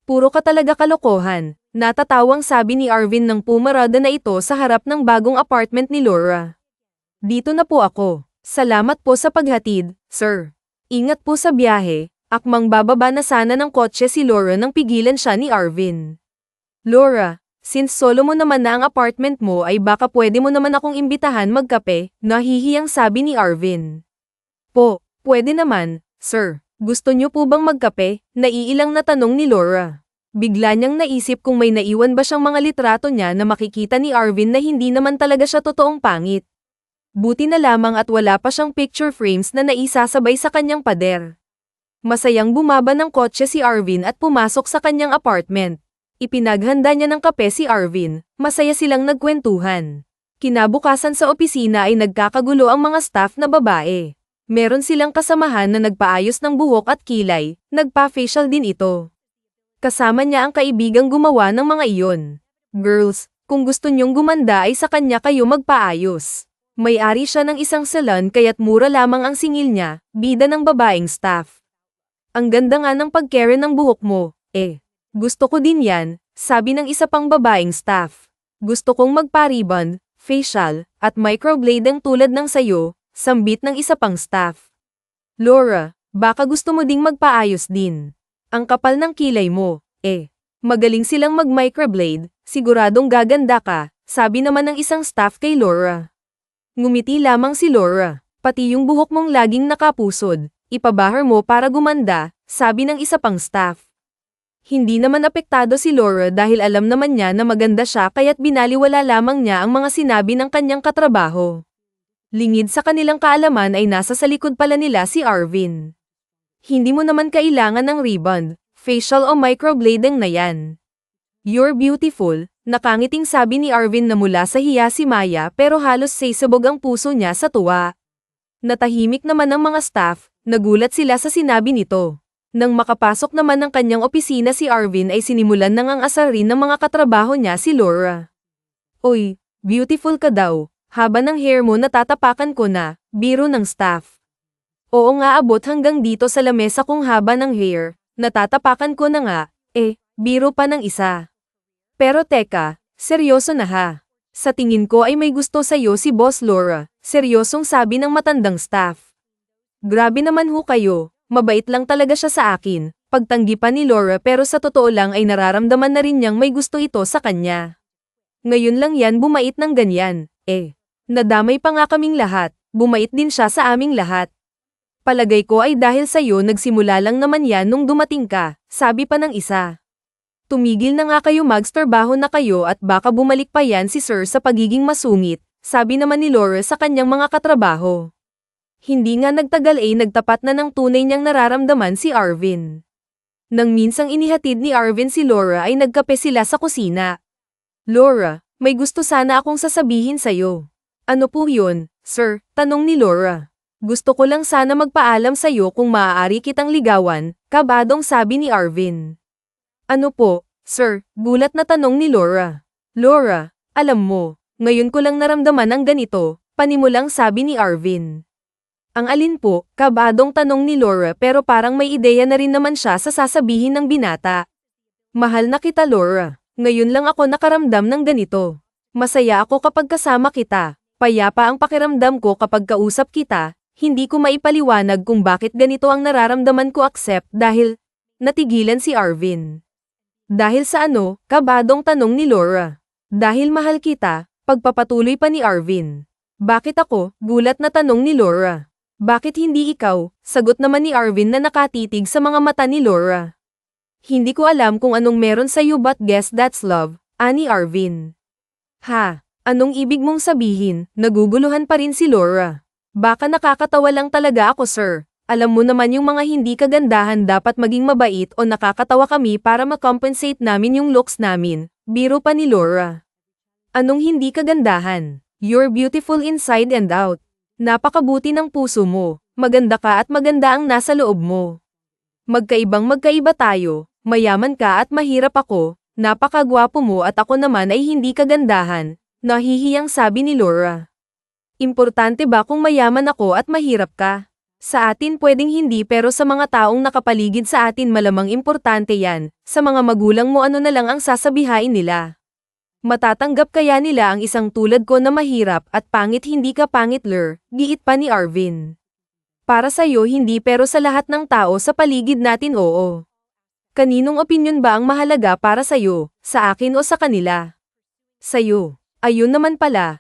Puro ka talaga kalokohan, natatawang sabi ni Arvin nang pumarada na ito sa harap ng bagong apartment ni Laura. Dito na po ako. Salamat po sa paghatid, sir. Ingat po sa biyahe, akmang bababa na sana ng kotse si Laura nang pigilan siya ni Arvin. Laura, since solo mo naman na ang apartment mo ay baka pwede mo naman akong imbitahan magkape, nahihiyang sabi ni Arvin. Po, pwede naman, sir. Gusto niyo po bang magkape? Naiilang na tanong ni Laura. Bigla niyang naisip kung may naiwan ba siyang mga litrato niya na makikita ni Arvin na hindi naman talaga siya totoong pangit. Buti na lamang at wala pa siyang picture frames na naisasabay sa kanyang pader. Masayang bumaba ng kotse si Arvin at pumasok sa kanyang apartment. Ipinaghanda niya ng kape si Arvin, masaya silang nagkwentuhan. Kinabukasan sa opisina ay nagkakagulo ang mga staff na babae. Meron silang kasamahan na nagpaayos ng buhok at kilay, nagpa-facial din ito. Kasama niya ang kaibigang gumawa ng mga iyon. Girls, kung gusto niyong gumanda ay sa kanya kayo magpaayos. May-ari siya ng isang salon kaya't mura lamang ang singil niya, bida ng babaeng staff. Ang ganda nga ng pag-care ng buhok mo, eh. Gusto ko din yan, sabi ng isa pang babaeng staff. Gusto kong magpa-ribbon, facial, at microblading tulad ng sayo, sambit ng isa pang staff. Laura, baka gusto mo ding magpaayos din. Ang kapal ng kilay mo, eh. Magaling silang mag-microblade, siguradong gaganda ka, sabi naman ng isang staff kay Laura. Ngumiti lamang si Laura, pati yung buhok mong laging nakapusod, ipabahar mo para gumanda, sabi ng isa pang staff. Hindi naman apektado si Laura dahil alam naman niya na maganda siya kaya't binaliwala lamang niya ang mga sinabi ng kanyang katrabaho. Lingid sa kanilang kaalaman ay nasa sa likod pala nila si Arvin. Hindi mo naman kailangan ng ribbon, facial o microblading na yan. You're beautiful, nakangiting sabi ni Arvin na mula sa hiya si Maya pero halos sisabog ang puso niya sa tuwa. Natahimik naman ang mga staff, nagulat sila sa sinabi nito. Nang makapasok naman ng kanyang opisina si Arvin ay sinimulan nang ang asarin ng mga katrabaho niya si Laura. Oy, beautiful ka daw. Haba ng hair mo natatapakan ko na, biro ng staff. Oo nga abot hanggang dito sa lamesa kong haba ng hair, natatapakan ko na nga, biro pa ng isa. Pero teka, seryoso na ha. Sa tingin ko ay may gusto sa'yo si Boss Laura, seryosong sabi ng matandang staff. Grabe naman ho kayo, mabait lang talaga siya sa akin, pagtanggi pa ni Laura pero sa totoo lang ay nararamdaman na rin niyang may gusto ito sa kanya. Ngayon lang yan bumait ng ganyan, Nadamay pa nga kaming lahat, bumait din siya sa aming lahat. Palagay ko ay dahil sa'yo nagsimula lang naman yan nung dumating ka, sabi pa ng isa. Tumigil na nga kayo magtrabaho na kayo at baka bumalik pa yan si Sir sa pagiging masungit, sabi naman ni Laura sa kanyang mga katrabaho. Hindi nga nagtagal ay nagtapat na ng tunay niyang nararamdaman si Arvin. Nang minsang inihatid ni Arvin si Laura ay nagkape sila sa kusina. Laura, may gusto sana akong sasabihin sa'yo. Ano po yun, sir? Tanong ni Laura. Gusto ko lang sana magpaalam sa'yo kung maaari kitang ligawan, kabadong sabi ni Arvin. Ano po, sir? Gulat na tanong ni Laura. Laura, alam mo, ngayon ko lang naramdaman ang ganito, panimulang sabi ni Arvin. Ang alin po, kabadong tanong ni Laura pero parang may ideya na rin naman siya sa sasabihin ng binata. Mahal na kita Laura, ngayon lang ako nakaramdam ng ganito. Masaya ako kapag kasama kita, payapa ang pakiramdam ko kapag kausap kita, hindi ko maipaliwanag kung bakit ganito ang nararamdaman ko accept dahil, natigilan si Arvin. Dahil sa ano, kabadong tanong ni Laura. Dahil mahal kita, pagpapatuloy pa ni Arvin. Bakit ako, gulat na tanong ni Laura. Bakit hindi ikaw? Sagot naman ni Arvin na nakatitig sa mga mata ni Laura. Hindi ko alam kung anong meron sa'yo but guess that's love, ani Arvin. Ha? Anong ibig mong sabihin? Naguguluhan pa rin si Laura. Baka nakakatawa lang talaga ako sir. Alam mo naman yung mga hindi kagandahan dapat maging mabait o nakakatawa kami para makompensate namin yung looks namin. Biro pa ni Laura. Anong hindi kagandahan? You're beautiful inside and out. Napakabuti ng puso mo, maganda ka at maganda ang nasa loob mo. Magkaiba tayo, mayaman ka at mahirap ako, napakagwapo mo at ako naman ay hindi kagandahan, nahihiyang sabi ni Laura. Importante ba kung mayaman ako at mahirap ka? Sa atin pwedeng hindi pero sa mga taong nakapaligid sa atin malamang importante yan, sa mga magulang mo ano na lang ang sasabihain nila. Matatanggap kaya nila ang isang tulad ko na mahirap at pangit hindi ka pangit Lur, giit pa ni Arvin. Para sa'yo hindi pero sa lahat ng tao sa paligid natin oo. Kaninong opinyon ba ang mahalaga para sa'yo, sa akin o sa kanila? Sa'yo. Ayun naman pala,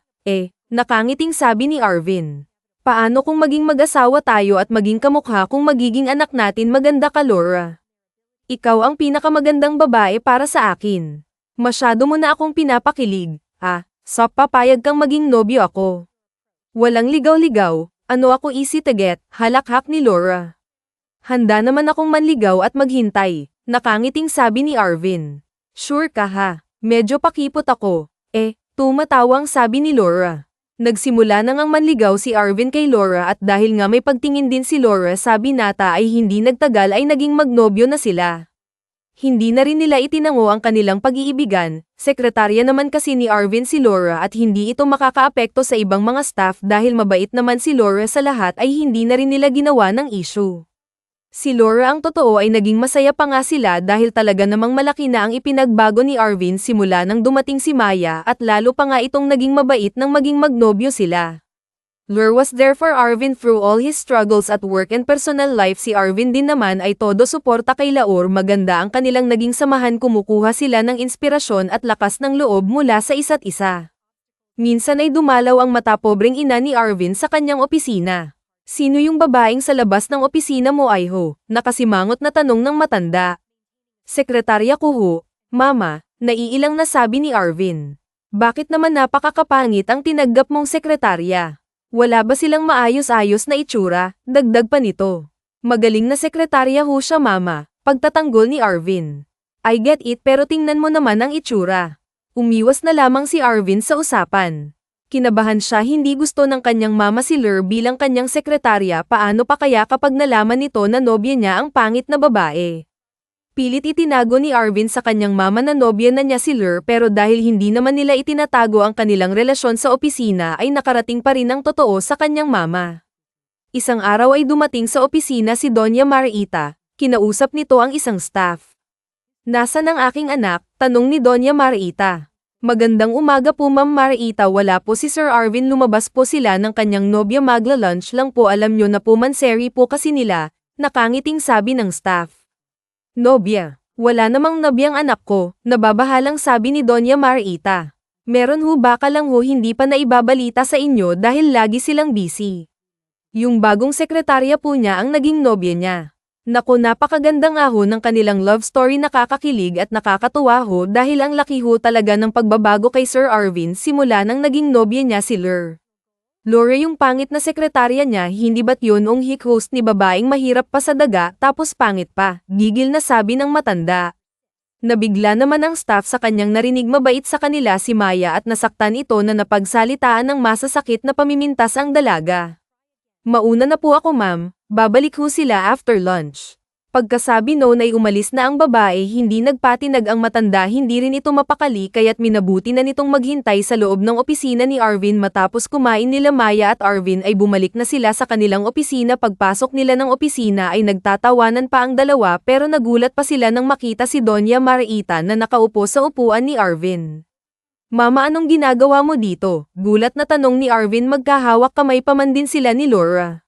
nakangiting sabi ni Arvin. Paano kung maging mag-asawa tayo at maging kamukha kung magiging anak natin maganda ka Laura? Ikaw ang pinakamagandang babae para sa akin. Masyado mo na akong pinapakilig, so papayag kang maging nobyo ako. Walang ligaw-ligaw, ano ako easy to get, halakhak ni Laura. Handa naman akong manligaw at maghintay, nakangiting sabi ni Arvin. Sure ka ha, medyo pakipot ako, tumatawang sabi ni Laura. Nagsimula na ngang manligaw si Arvin kay Laura at dahil nga may pagtingin din si Laura sabi nata ay hindi nagtagal ay naging magnobyo na sila. Hindi na rin nila itinango ang kanilang pag-iibigan, sekretarya naman kasi ni Arvin si Laura at hindi ito makakaapekto sa ibang mga staff dahil mabait naman si Laura sa lahat ay hindi na rin nila ginawa ng issue. Si Laura ang totoo ay naging masaya pa nga sila dahil talaga namang malaki na ang ipinagbago ni Arvin simula nang dumating si Maya at lalo pa nga itong naging mabait nang maging magnobyo sila. Laura was there for Arvin through all his struggles at work and personal life. Si Arvin din naman ay todo suporta kay Laura. Maganda ang kanilang naging samahan, kumukuha sila ng inspirasyon at lakas ng loob mula sa isa't isa. Minsan ay dumalaw ang matapobreng ina ni Arvin sa kanyang opisina. Sino yung babaeng sa labas ng opisina mo ay ho? Nakasimangot na tanong ng matanda. Sekretarya ko ho, mama, naiilang na sabi ni Arvin. Bakit naman napakakapangit ang tinanggap mong sekretarya? Wala ba silang maayos-ayos na itsura? Dagdag pa nito. Magaling na sekretarya ho siya mama, pagtatanggol ni Arvin. I get it pero tingnan mo naman ang itsura. Umiwas na lamang si Arvin sa usapan. Kinabahan siya, hindi gusto ng kanyang mama si Laura bilang kanyang sekretarya. Paano pa kaya kapag nalaman nito na nobya niya ang pangit na babae? Pilit itinago ni Arvin sa kanyang mama na nobya na niya si Laura pero dahil hindi naman nila itinatago ang kanilang relasyon sa opisina ay nakarating pa rin ang totoo sa kanyang mama. Isang araw ay dumating sa opisina si Doña Marita, kinausap nito ang isang staff. Nasaan ang aking anak? Tanong ni Doña Marita. Magandang umaga po Ma'am Marita, wala po si Sir Arvin, lumabas po sila ng kanyang nobya, magla-lunch lang po, alam nyo na po manseri po kasi nila, nakangiting sabi ng staff. Nobya. Wala namang nobyang anak ko, nababahalang sabi ni Doña Marita. Meron ho, baka lang ho hindi pa naibabalita sa inyo dahil lagi silang busy. Yung bagong sekretarya po niya ang naging nobya niya. Naku, napakaganda nga ho ng kanilang love story, nakakakilig at nakakatuwa ho dahil ang laki ho talaga ng pagbabago kay Sir Arvin simula nang naging nobya niya si Lur. Lore, yung pangit na sekretarya niya, hindi ba't yun ang hik host ni babaeng mahirap pa sa daga tapos pangit pa, gigil na sabi ng matanda. Nabigla naman ang staff sa kanyang narinig. Mabait sa kanila si Maya at nasaktan ito na napagsalitaan ng masasakit na pamimintas ang dalaga. Mauna na po ako, ma'am, babalik ho sila after lunch. Pagkasabi noon ay umalis na ang babae, hindi nagpatinag ang matanda, hindi rin ito mapakali kaya't minabuti na nitong maghintay sa loob ng opisina ni Arvin. Matapos kumain nila Maya at Arvin ay bumalik na sila sa kanilang opisina. Pagpasok nila ng opisina ay nagtatawanan pa ang dalawa pero nagulat pa sila nang makita si Doña Marita na nakaupo sa upuan ni Arvin. Mama, anong ginagawa mo dito? Gulat na tanong ni Arvin. Magkahawak kamay pa man din sila ni Laura.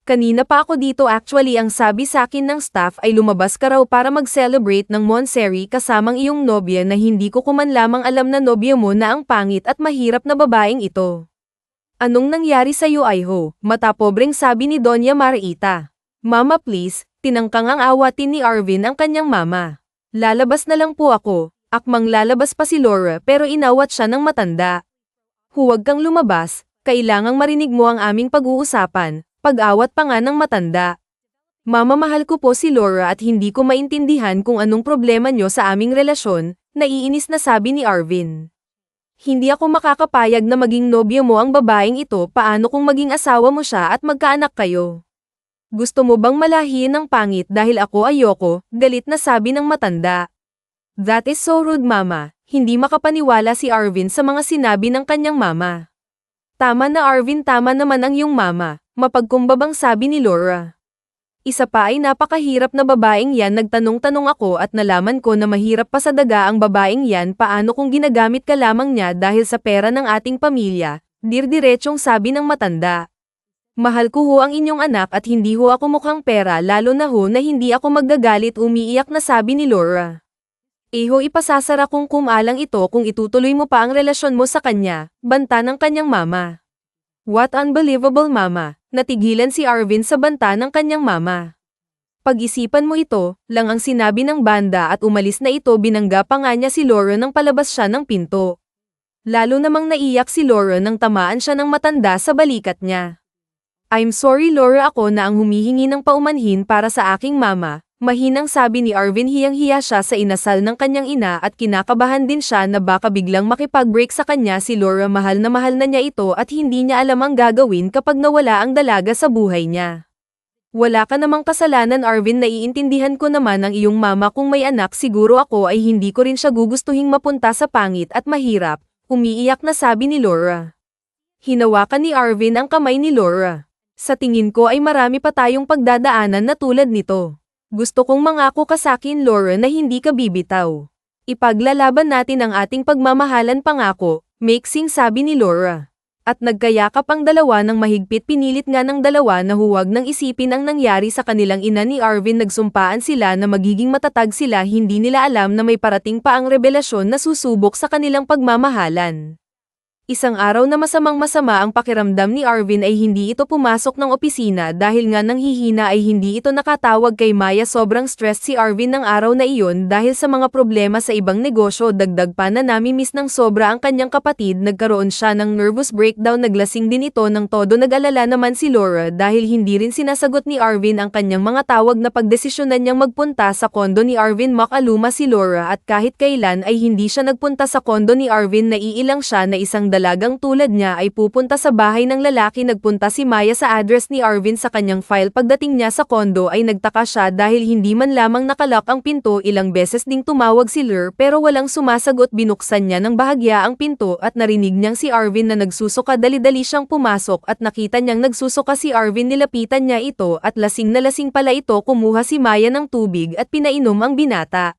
Kanina pa ako dito, actually ang sabi sa akin ng staff ay lumabas ka raw para mag-celebrate ng Monsseri kasamang iyong nobya na hindi ko kuman lamang alam na nobya mo na ang pangit at mahirap na babaeng ito. Anong nangyari sa iyo, Iho? Matapobreng sabi ni Doña Marita. Mama please, tinangkang ang awatin ni Arvin ang kanyang mama. Lalabas na lang po ako. Akmang lalabas pa si Laura pero inawat siya ng matanda. Huwag kang lumabas, kailangang marinig mo ang aming pag-uusapan. Pag-awat pa nga ng matanda. Mama, mahal ko po si Laura at hindi ko maintindihan kung anong problema nyo sa aming relasyon, naiinis na sabi ni Arvin. Hindi ako makakapayag na maging nobya mo ang babaeng ito. Paano kung maging asawa mo siya at magkaanak kayo? Gusto mo bang malahiin ng pangit dahil ako ayoko? Galit na sabi ng matanda. That is so rude, mama. Hindi makapaniwala si Arvin sa mga sinabi ng kanyang mama. Tama na Arvin, tama naman ang iyong mama. Mapagkumbabang sabi ni Laura. Isa pa ay napakahirap na babaeng yan. Nagtanong-tanong ako at nalaman ko na mahirap pa sa daga ang babaeng yan. Paano kung ginagamit ka lamang niya dahil sa pera ng ating pamilya? Dirdiretsong sabi ng matanda. Mahal ko ho ang inyong anak at hindi ho ako mukhang pera, lalo na ho na hindi ako magagalit. Umiiyak na sabi ni Laura. Iho, ipasasara kong kumalang ito kung itutuloy mo pa ang relasyon mo sa kanya, banta ng kanyang mama. What unbelievable, mama. Natigilan si Arvin sa banta ng kanyang mama. Pag-isipan mo, ito lang ang sinabi ng banda at umalis na ito. Binangga pa nga niya si Laura nang palabas siya ng pinto. Lalo namang naiyak si Laura nang tamaan siya ng matanda sa balikat niya. I'm sorry Laura, ako na ang humihingi ng paumanhin para sa aking mama. Mahinang sabi ni Arvin. Hiyang-hiya siya sa inasal ng kanyang ina at kinakabahan din siya na baka biglang makipag-break sa kanya si Laura. Mahal na niya ito at hindi niya alam ang gagawin kapag nawala ang dalaga sa buhay niya. Wala ka namang kasalanan Arvin, naiintindihan ko naman ang iyong mama. Kung may anak siguro ako ay hindi ko rin siya gugustuhing mapunta sa pangit at mahirap. Umiiyak na sabi ni Laura. Hinawakan ni Arvin ang kamay ni Laura. Sa tingin ko ay marami pa tayong pagdadaanan na tulad nito. Gusto kong mangako ka sakin Laura na hindi ka bibitaw. Ipaglalaban natin ang ating pagmamahalan, pangako, maiksing sabi ni Laura. At nagkayakap ang dalawa ng mahigpit. Pinilit nga ng dalawa na huwag nang isipin ang nangyari sa kanilang ina ni Arvin. Nagsumpaan sila na magiging matatag sila. Hindi nila alam na may parating pa ang revelasyon na susubok sa kanilang pagmamahalan. Isang araw na masamang-masama ang pakiramdam ni Arvin ay hindi ito pumasok ng opisina dahil nga nanghihina ay hindi ito nakatawag kay Maya. Sobrang stressed si Arvin ng araw na iyon dahil sa mga problema sa ibang negosyo. Dagdag pa na namimiss ng sobra ang kanyang kapatid. Nagkaroon siya ng nervous breakdown. Naglasing din ito ng todo. Nag-alala naman si Laura dahil hindi rin sinasagot ni Arvin ang kanyang mga tawag. Na pagdesisyonan niyang magpunta sa kondo ni Arvin. Makaluma si Laura at kahit kailan ay hindi siya nagpunta sa kondo ni Arvin. Naiilang siya na isang dalagang tulad niya ay pupunta sa bahay ng lalaki. Nagpunta si Maya sa address ni Arvin sa kanyang file. Pagdating niya sa kondo ay nagtaka siya dahil hindi man lamang nakalock ang pinto. Ilang beses ding tumawag si Lur pero walang sumasagot. Binuksan niya ng bahagya ang pinto at narinig niyang si Arvin na nagsusuka. Dali-dali siyang pumasok at nakita niyang nagsusuka si Arvin. Nilapitan niya ito at lasing na lasing pala ito. Kumuha si Maya ng tubig at pinainom ang binata.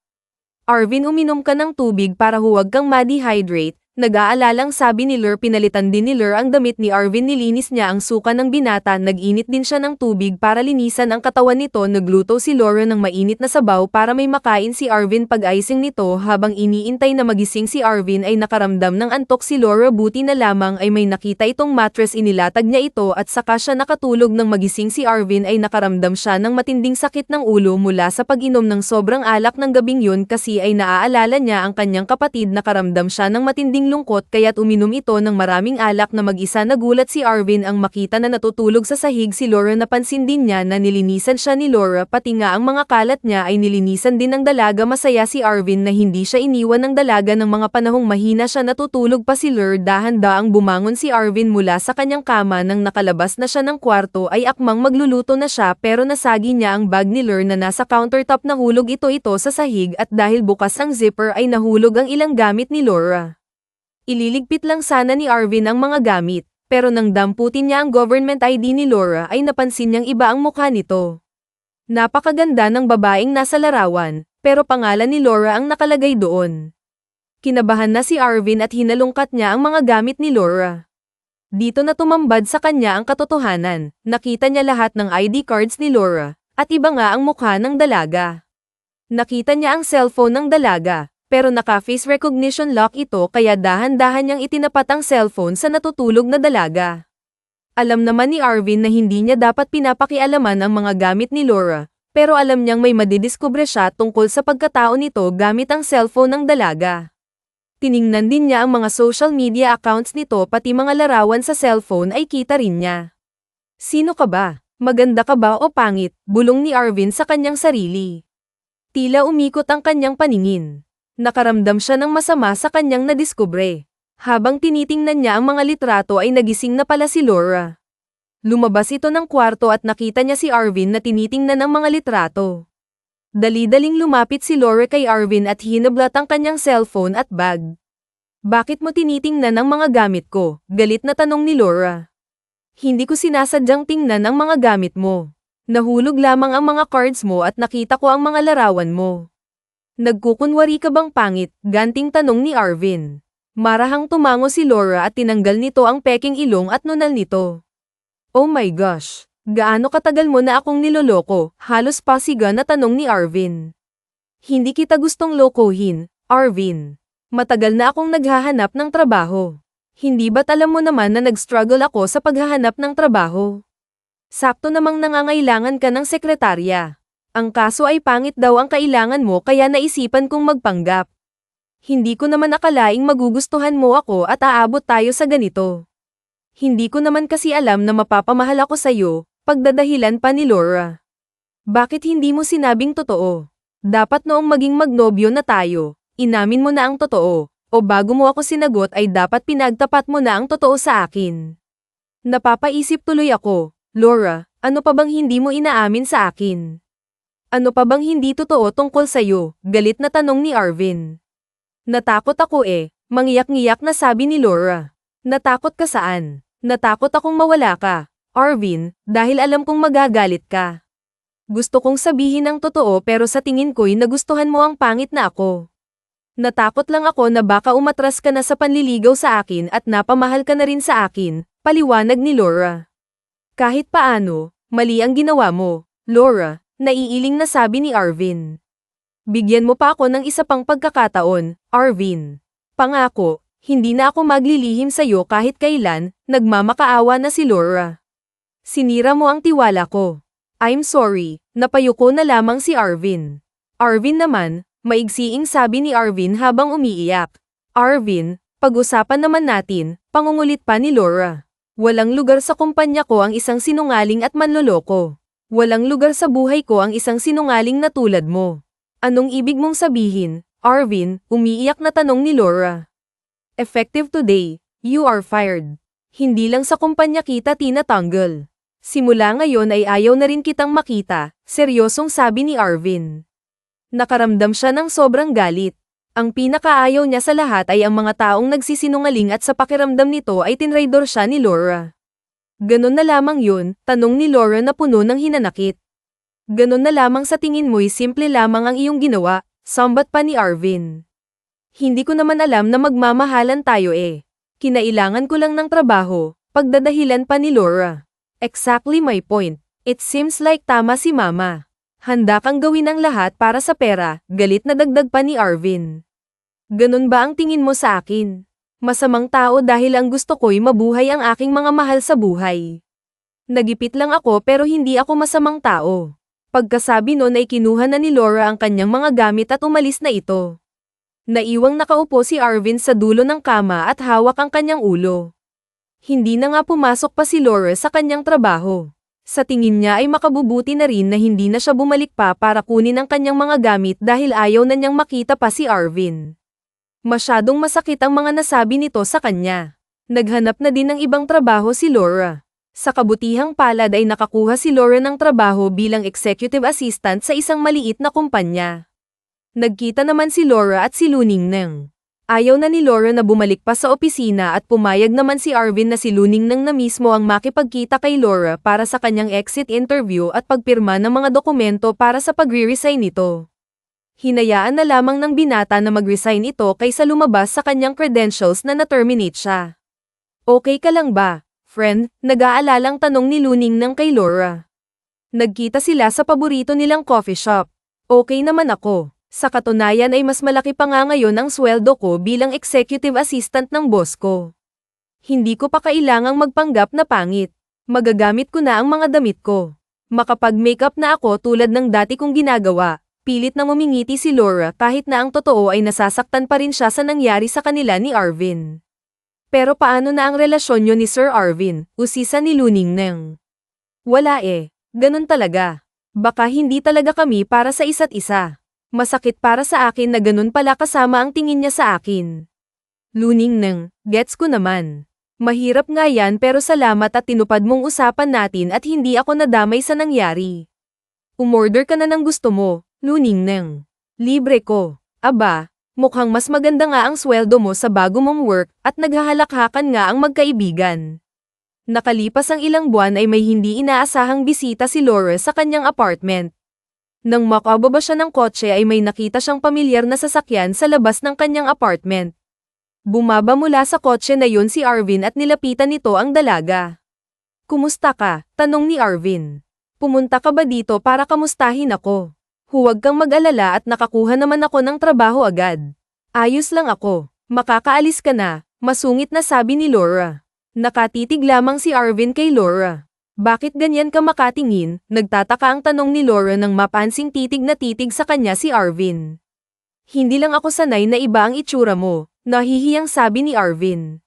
Arvin, uminom ka ng tubig para huwag kang ma-dehydrate. Nag-aalalang sabi ni Lur, pinalitan din ni Lur ang damit ni Arvin, nilinis niya ang suka ng binata, nag-init din siya ng tubig para linisan ang katawan nito, nagluto si Laura ng mainit na sabaw para may makain si Arvin. Pag-icing nito habang iniintay na magising si Arvin ay nakaramdam ng antok si Laura, buti na lamang ay may nakita itong mattress, inilatag niya ito at saka siya nakatulog. Nang magising si Arvin ay nakaramdam siya ng matinding sakit ng ulo mula sa pag-inom ng sobrang alak ng gabing yun, kasi ay naaalala niya ang kanyang kapatid. Nakaramdam siya ng matinding lungkot kaya't uminom ito ng maraming alak na mag-isa. Nagulat si Arvin ang makita na natutulog sa sahig si Laura. Napansin din niya na nilinisan siya ni Laura, pati nga ang mga kalat niya ay nilinisan din ng dalaga. Masaya si Arvin na hindi siya iniwan ng dalaga ng mga panahong mahina siya natutulog pa si Laura. Dahan-daang bumangon si Arvin mula sa kanyang kama. Nang nakalabas na siya ng kwarto ay akmang magluluto na siya, pero nasagi niya ang bag ni Laura na nasa countertop. Nahulog ito sa sahig at dahil bukas ang zipper ay nahulog ang ilang gamit ni Laura. Ililigpit lang sana ni Arvin ang mga gamit, pero nang damputin niya ang government ID ni Laura ay napansin niyang iba ang mukha nito. Napakaganda ng babaeng nasa larawan, pero pangalan ni Laura ang nakalagay doon. Kinabahan na si Arvin at hinalungkat niya ang mga gamit ni Laura. Dito na tumambad sa kanya ang katotohanan. Nakita niya lahat ng ID cards ni Laura, at iba nga ang mukha ng dalaga. Nakita niya ang cellphone ng dalaga, pero naka-face recognition lock ito, kaya dahan-dahan niyang itinapat ang cellphone sa natutulog na dalaga. Alam naman ni Arvin na hindi niya dapat pinapakialaman ang mga gamit ni Laura, pero alam niyang may madidiskubre siya tungkol sa pagkatao nito gamit ang cellphone ng dalaga. Tiningnan din niya ang mga social media accounts nito, pati mga larawan sa cellphone ay kita rin niya. Sino ka ba? Maganda ka ba o pangit? Bulong ni Arvin sa kanyang sarili. Tila umikot ang kanyang paningin. Nakaramdam siya ng masama sa kanyang nadiskubre. Habang tinitingnan niya ang mga litrato ay nagising na pala si Laura. Lumabas ito ng kwarto at nakita niya si Arvin na tinitingnan ang mga litrato. Dali-daling lumapit si Laura kay Arvin at hinablat ang kanyang cellphone at bag. Bakit mo tinitingnan ang mga gamit ko? Galit na tanong ni Laura. Hindi ko sinasadyang tingnan ang mga gamit mo. Nahulog lamang ang mga cards mo at nakita ko ang mga larawan mo. Nagkukunwari ka bang pangit? Ganting tanong ni Arvin. Marahang tumango si Laura at tinanggal nito ang peking ilong at nunal nito. Oh my gosh! Gaano katagal mo na akong niloloko? Halos pasiga na tanong ni Arvin. Hindi kita gustong lokohin, Arvin. Matagal na akong naghahanap ng trabaho. Hindi ba't alam mo naman na nag-struggle ako sa paghahanap ng trabaho? Sakto namang nangangailangan ka ng sekretarya. Ang kaso ay pangit daw ang kailangan mo, kaya naisipan kong magpanggap. Hindi ko naman akalaing magugustuhan mo ako at aabot tayo sa ganito. Hindi ko naman kasi alam na mapapamahal ako sa'yo, pagdadahilan pa ni Laura. Bakit hindi mo sinabing totoo? Dapat noong maging magnobyo na tayo, inamin mo na ang totoo, o bago mo ako sinagot ay dapat pinagtapat mo na ang totoo sa akin. Napapaisip tuloy ako, Laura, ano pa bang hindi mo inaamin sa akin? Ano pa bang hindi totoo tungkol sa'yo? Galit na tanong ni Arvin. Natakot ako mangiyak-ngiyak na sabi ni Laura. Natakot ka saan? Natakot akong mawala ka, Arvin, dahil alam kong magagalit ka. Gusto kong sabihin ang totoo pero sa tingin ko'y nagustuhan mo ang pangit na ako. Natakot lang ako na baka umatras ka na sa panliligaw sa akin at napamahal ka na rin sa akin, paliwanag ni Laura. Kahit paano, mali ang ginawa mo, Laura. Naiiling na sabi ni Arvin. Bigyan mo pa ako ng isa pang pagkakataon, Arvin. Pangako, hindi na ako maglilihim sa'yo kahit kailan. Nagmamakaawa na si Laura. Sinira mo ang tiwala ko. I'm sorry, napayuko na lamang si Arvin. Arvin naman, maigsiing sabi ni Arvin habang umiiyak. Arvin, pag-usapan naman natin, pangungulit pa ni Laura. Walang lugar sa kumpanya ko ang isang sinungaling at manloloko. Walang lugar sa buhay ko ang isang sinungaling na tulad mo. Anong ibig mong sabihin, Arvin? Umiiyak na tanong ni Laura. Effective today, you are fired. Hindi lang sa kumpanya kita tinatanggal. Simula ngayon ay ayaw na rin kitang makita, seryosong sabi ni Arvin. Nakaramdam siya ng sobrang galit. Ang pinakaayaw niya sa lahat ay ang mga taong nagsisinungaling at sa pakiramdam nito ay tinraidor siya ni Laura. Ganon na lamang yun, tanong ni Laura na puno ng hinanakit. Ganon na lamang sa tingin mo'y simple lamang ang iyong ginawa, sambat pa ni Arvin. Hindi ko naman alam na magmamahalan tayo eh. Kinailangan ko lang ng trabaho, pagdadahilan pa ni Laura. Exactly my point. It seems like tama si Mama. Handa kang gawin ang lahat para sa pera, galit na dagdag pa ni Arvin. Ganun ba ang tingin mo sa akin? Masamang tao dahil ang gusto ko'y mabuhay ang aking mga mahal sa buhay. Nagipit lang ako pero hindi ako masamang tao. Pagkasabi noon ay kinuha na ni Laura ang kanyang mga gamit at umalis na ito. Naiwang nakaupo si Arvin sa dulo ng kama at hawak ang kanyang ulo. Hindi na nga pumasok pa si Laura sa kanyang trabaho. Sa tingin niya ay makabubuti na rin na hindi na siya bumalik pa para kunin ang kanyang mga gamit dahil ayaw na niyang makita pa si Arvin. Masyadong masakit ang mga nasabi nito sa kanya. Naghanap na din ng ibang trabaho si Laura. Sa kabutihang palad ay nakakuha si Laura ng trabaho bilang executive assistant sa isang maliit na kumpanya. Nagkita naman si Laura at si Luningneng. Ayaw na ni Laura na bumalik pa sa opisina at pumayag naman si Arvin na si Luningneng na mismo ang makipagkita kay Laura para sa kanyang exit interview at pagpirma ng mga dokumento para sa pagre-resign nito. Hinayaan na lamang ng binata na mag-resign ito kaysa lumabas sa kanyang credentials na na-terminate siya. Okay ka lang ba, friend? Nag-aalalang tanong ni Luningneng kay Laura. Nagkita sila sa paborito nilang coffee shop. Okay naman ako. Sa katunayan ay mas malaki pa nga ngayon ang sweldo ko bilang executive assistant ng boss ko. Hindi ko pa kailangang magpanggap na pangit. Magagamit ko na ang mga damit ko. Makapag-makeup na ako tulad ng dati kong ginagawa. Pilit na ngumingiti si Laura kahit na ang totoo ay nasasaktan pa rin siya sa nangyari sa kanila ni Arvin. Pero paano na ang relasyon niyo ni Sir Arvin? Usisa ni Luningneng. Wala eh. Ganun talaga. Baka hindi talaga kami para sa isa't isa. Masakit para sa akin na ganun pala kasama ang tingin niya sa akin. Luningneng, gets ko naman. Mahirap nga yan pero salamat at tinupad mong usapan natin at hindi ako nadamay sa nangyari. Umorder ka na ng gusto mo, Luningneng. Libre ko. Aba, mukhang mas maganda nga ang sweldo mo sa bago mong work at naghahalakhakan nga ang magkaibigan. Nakalipas ang ilang buwan ay may hindi inaasahang bisita si Laura sa kanyang apartment. Nang makababa siya ng kotse ay may nakita siyang pamilyar na sasakyan sa labas ng kanyang apartment. Bumaba mula sa kotse na yun si Arvin at nilapitan nito ang dalaga. Kumusta ka? Tanong ni Arvin. Pumunta ka ba dito para kamustahin ako? Huwag kang mag-alala at nakakuha naman ako ng trabaho agad. Ayos lang ako. Makakaalis ka na, masungit na sabi ni Laura. Nakatitig lamang si Arvin kay Laura. Bakit ganyan ka makatingin? Nagtataka ang tanong ni Laura nang mapansing titig na titig sa kanya si Arvin. Hindi lang ako sanay na iba ang itsura mo, nahihiyang sabi ni Arvin.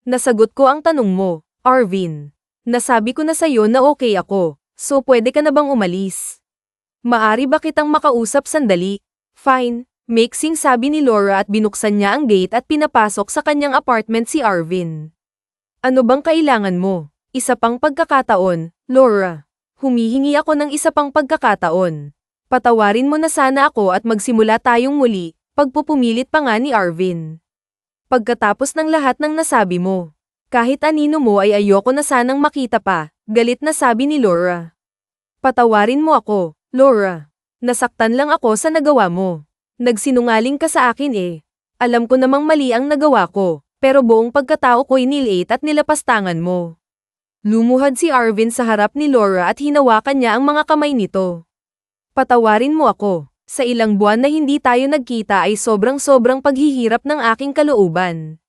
Nasagot ko ang tanong mo, Arvin. Nasabi ko na sa'yo na okay ako, so pwede ka na bang umalis? Maari ba kitang makausap sandali? Fine, mixing sabi ni Laura at binuksan niya ang gate at pinapasok sa kanyang apartment si Arvin. Ano bang kailangan mo? Isa pang pagkakataon, Laura. Humihingi ako ng isa pang pagkakataon. Patawarin mo na sana ako at magsimula tayong muli, pagpupumilit pa nga ni Arvin. Pagkatapos ng lahat ng nasabi mo, kahit anino mo ay ayoko na sanang makita pa, galit na sabi ni Laura. Patawarin mo ako, Laura. Nasaktan lang ako sa nagawa mo. Nagsinungaling ka sa akin eh. Alam ko namang mali ang nagawa ko, pero buong pagkatao ko'y nilate at nilapastangan mo. Lumuhad si Arvin sa harap ni Laura at hinawakan niya ang mga kamay nito. Patawarin mo ako. Sa ilang buwan na hindi tayo nagkita ay sobrang-sobrang paghihirap ng aking kalooban.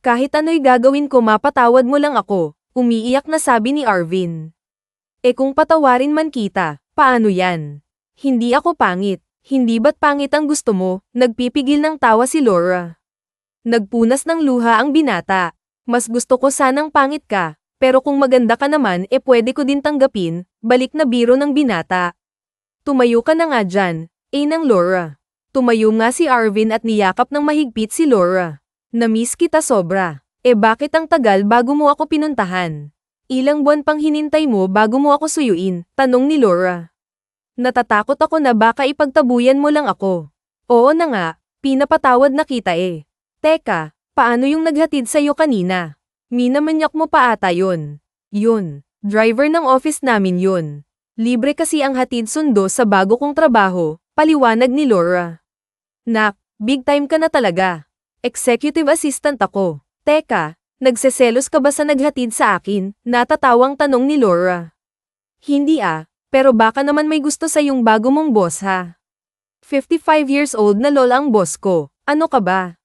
Kahit ano'y gagawin ko mapatawad mo lang ako, umiiyak na sabi ni Arvin. Eh kung patawarin man kita, paano yan? Hindi ako pangit. Hindi ba't pangit ang gusto mo? Nagpipigil ng tawa si Laura. Nagpunas ng luha ang binata. Mas gusto ko sanang pangit ka. Pero kung maganda ka naman pwede ko din tanggapin, balik na biro ng binata. Tumayo ka na nga dyan, ng Laura. Tumayo nga si Arvin at niyakap ng mahigpit si Laura. Namiss kita sobra. Bakit ang tagal bago mo ako pinuntahan? Ilang buwan pang hinintay mo bago mo ako suyuin, tanong ni Laura. Natatakot ako na baka ipagtabuyan mo lang ako. Oo na nga, pinapatawad na kita Teka, paano yung naghatid sa'yo kanina? Minamanyak mo pa ata yun. Yun, driver ng office namin yun. Libre kasi ang hatid sundo sa bago kong trabaho, paliwanag ni Laura. Nak, Big time ka na talaga. Executive assistant ako. Teka, nagseselos ka ba sa naghatid sa akin? Natatawang tanong ni Laura. Hindi pero baka naman may gusto sa yung bago mong boss ha. 55 years old na lola ang boss ko. Ano ka ba?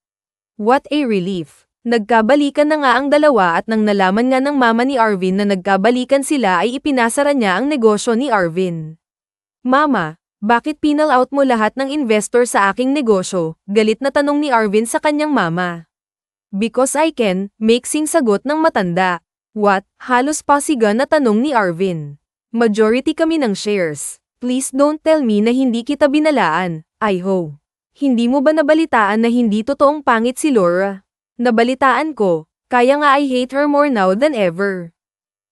What a relief. Nagkabalikan na nga ang dalawa at nang nalaman nga ng mama ni Arvin na nagkabalikan sila ay ipinasara niya ang negosyo ni Arvin. Mama, bakit pinal out mo lahat ng investor sa aking negosyo? Galit na tanong ni Arvin sa kanyang mama. Because I can, mixing sagot ng matanda. What? Halos pasiga na tanong ni Arvin. Majority kami ng shares. Please don't tell me na hindi kita binalaan. I hope. Hindi mo ba nabalitaan na hindi totoong pangit si Laura? Nabalitaan ko, kaya nga I hate her more now than ever.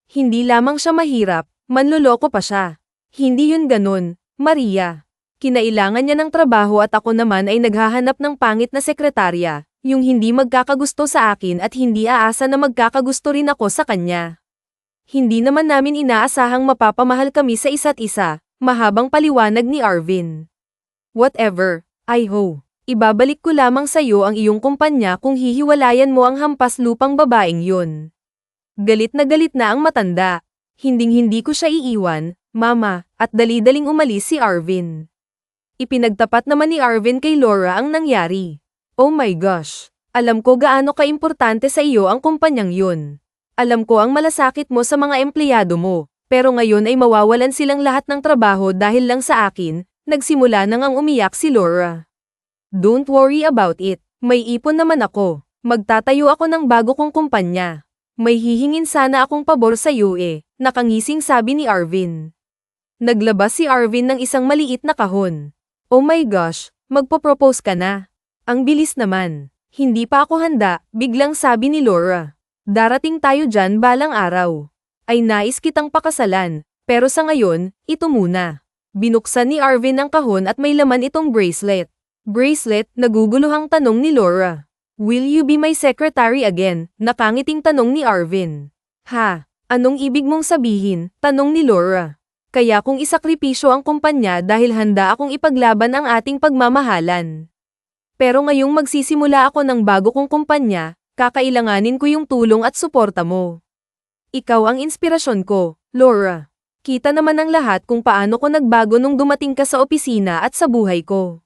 Hindi lamang siya mahirap, manloloko pa siya. Hindi yun ganun, Maria. Kinailangan niya ng trabaho at ako naman ay naghahanap ng pangit na sekretarya, yung hindi magkakagusto sa akin at hindi aasa na magkakagusto rin ako sa kanya. Hindi naman namin inaasahang mapapamahal kami sa isa't isa, mahabang paliwanag ni Arvin. Whatever, I hope. Ibabalik ko lamang sa iyo ang iyong kumpanya kung hihiwalayan mo ang hampas lupang babaeng yun. Galit na ang matanda. Hinding-hindi ko siya iiwan, mama, at dali-daling umalis si Arvin. Ipinagtapat naman ni Arvin kay Laura ang nangyari. Oh my gosh, alam ko gaano kaimportante sa iyo ang kumpanyang yun. Alam ko ang malasakit mo sa mga empleyado mo, pero ngayon ay mawawalan silang lahat ng trabaho dahil lang sa akin, nagsimula nang ang umiyak si Laura. Don't worry about it. May ipon naman ako. Magtatayo ako ng bago kong kumpanya. May hihingin sana akong pabor sa iyo nakangising sabi ni Arvin. Naglabas si Arvin ng isang maliit na kahon. Oh my gosh, magpo-propose ka na. Ang bilis naman. Hindi pa ako handa, biglang sabi ni Laura. Darating tayo dyan balang araw. Ay nais kitang pakasalan, pero sa ngayon, ito muna. Binuksan ni Arvin ang kahon at may laman itong bracelet. Bracelet, naguguluhang tanong ni Laura. Will you be my secretary again? Nakangiting tanong ni Arvin. Ha? Anong ibig mong sabihin? Tanong ni Laura. Kaya kung isakripisyo ang kumpanya dahil handa akong ipaglaban ang ating pagmamahalan. Pero ngayong magsisimula ako ng bago kong kumpanya, kakailanganin ko yung tulong at suporta mo. Ikaw ang inspirasyon ko, Laura. Kita naman ang lahat kung paano ko nagbago nung dumating ka sa opisina at sa buhay ko.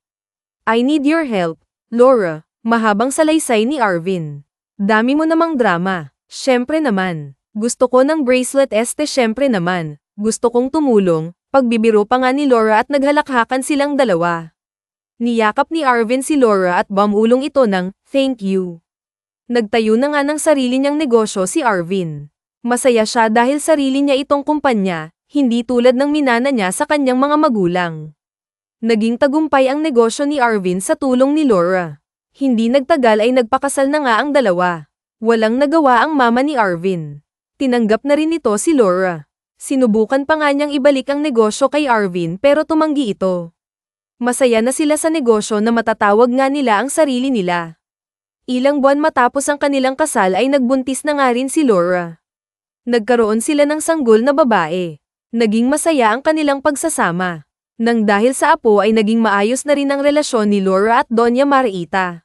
I need your help, Laura. Mahabang salaysay ni Arvin. Dami mo namang drama. Syempre naman. Gusto ko ng bracelet syempre naman. Gusto kong tumulong. Pagbibiro pa nga ni Laura at naghalakhakan silang dalawa. Niyakap ni Arvin si Laura at bumulong ito ng, thank you. Nagtayo na nga ng sarili niyang negosyo si Arvin. Masaya siya dahil sarili niya itong kumpanya, hindi tulad ng minana niya sa kanyang mga magulang. Naging tagumpay ang negosyo ni Arvin sa tulong ni Laura. Hindi nagtagal ay nagpakasal na nga ang dalawa. Walang nagawa ang mama ni Arvin. Tinanggap na rin ito si Laura. Sinubukan pa nga niyang ibalik ang negosyo kay Arvin pero tumanggi ito. Masaya na sila sa negosyo na matatawag nga nila ang sarili nila. Ilang buwan matapos ang kanilang kasal ay nagbuntis na nga rin si Laura. Nagkaroon sila ng sanggol na babae. Naging masaya ang kanilang pagsasama. Nang dahil sa apo ay naging maayos na rin ang relasyon ni Laura at Doña Marita.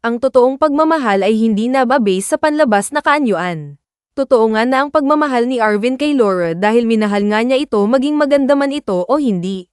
Ang totoong pagmamahal ay hindi nababase sa panlabas na kaanyuan. Totoo nga na ang pagmamahal ni Arvin kay Laura dahil minahal nga niya ito maging maganda man ito o hindi.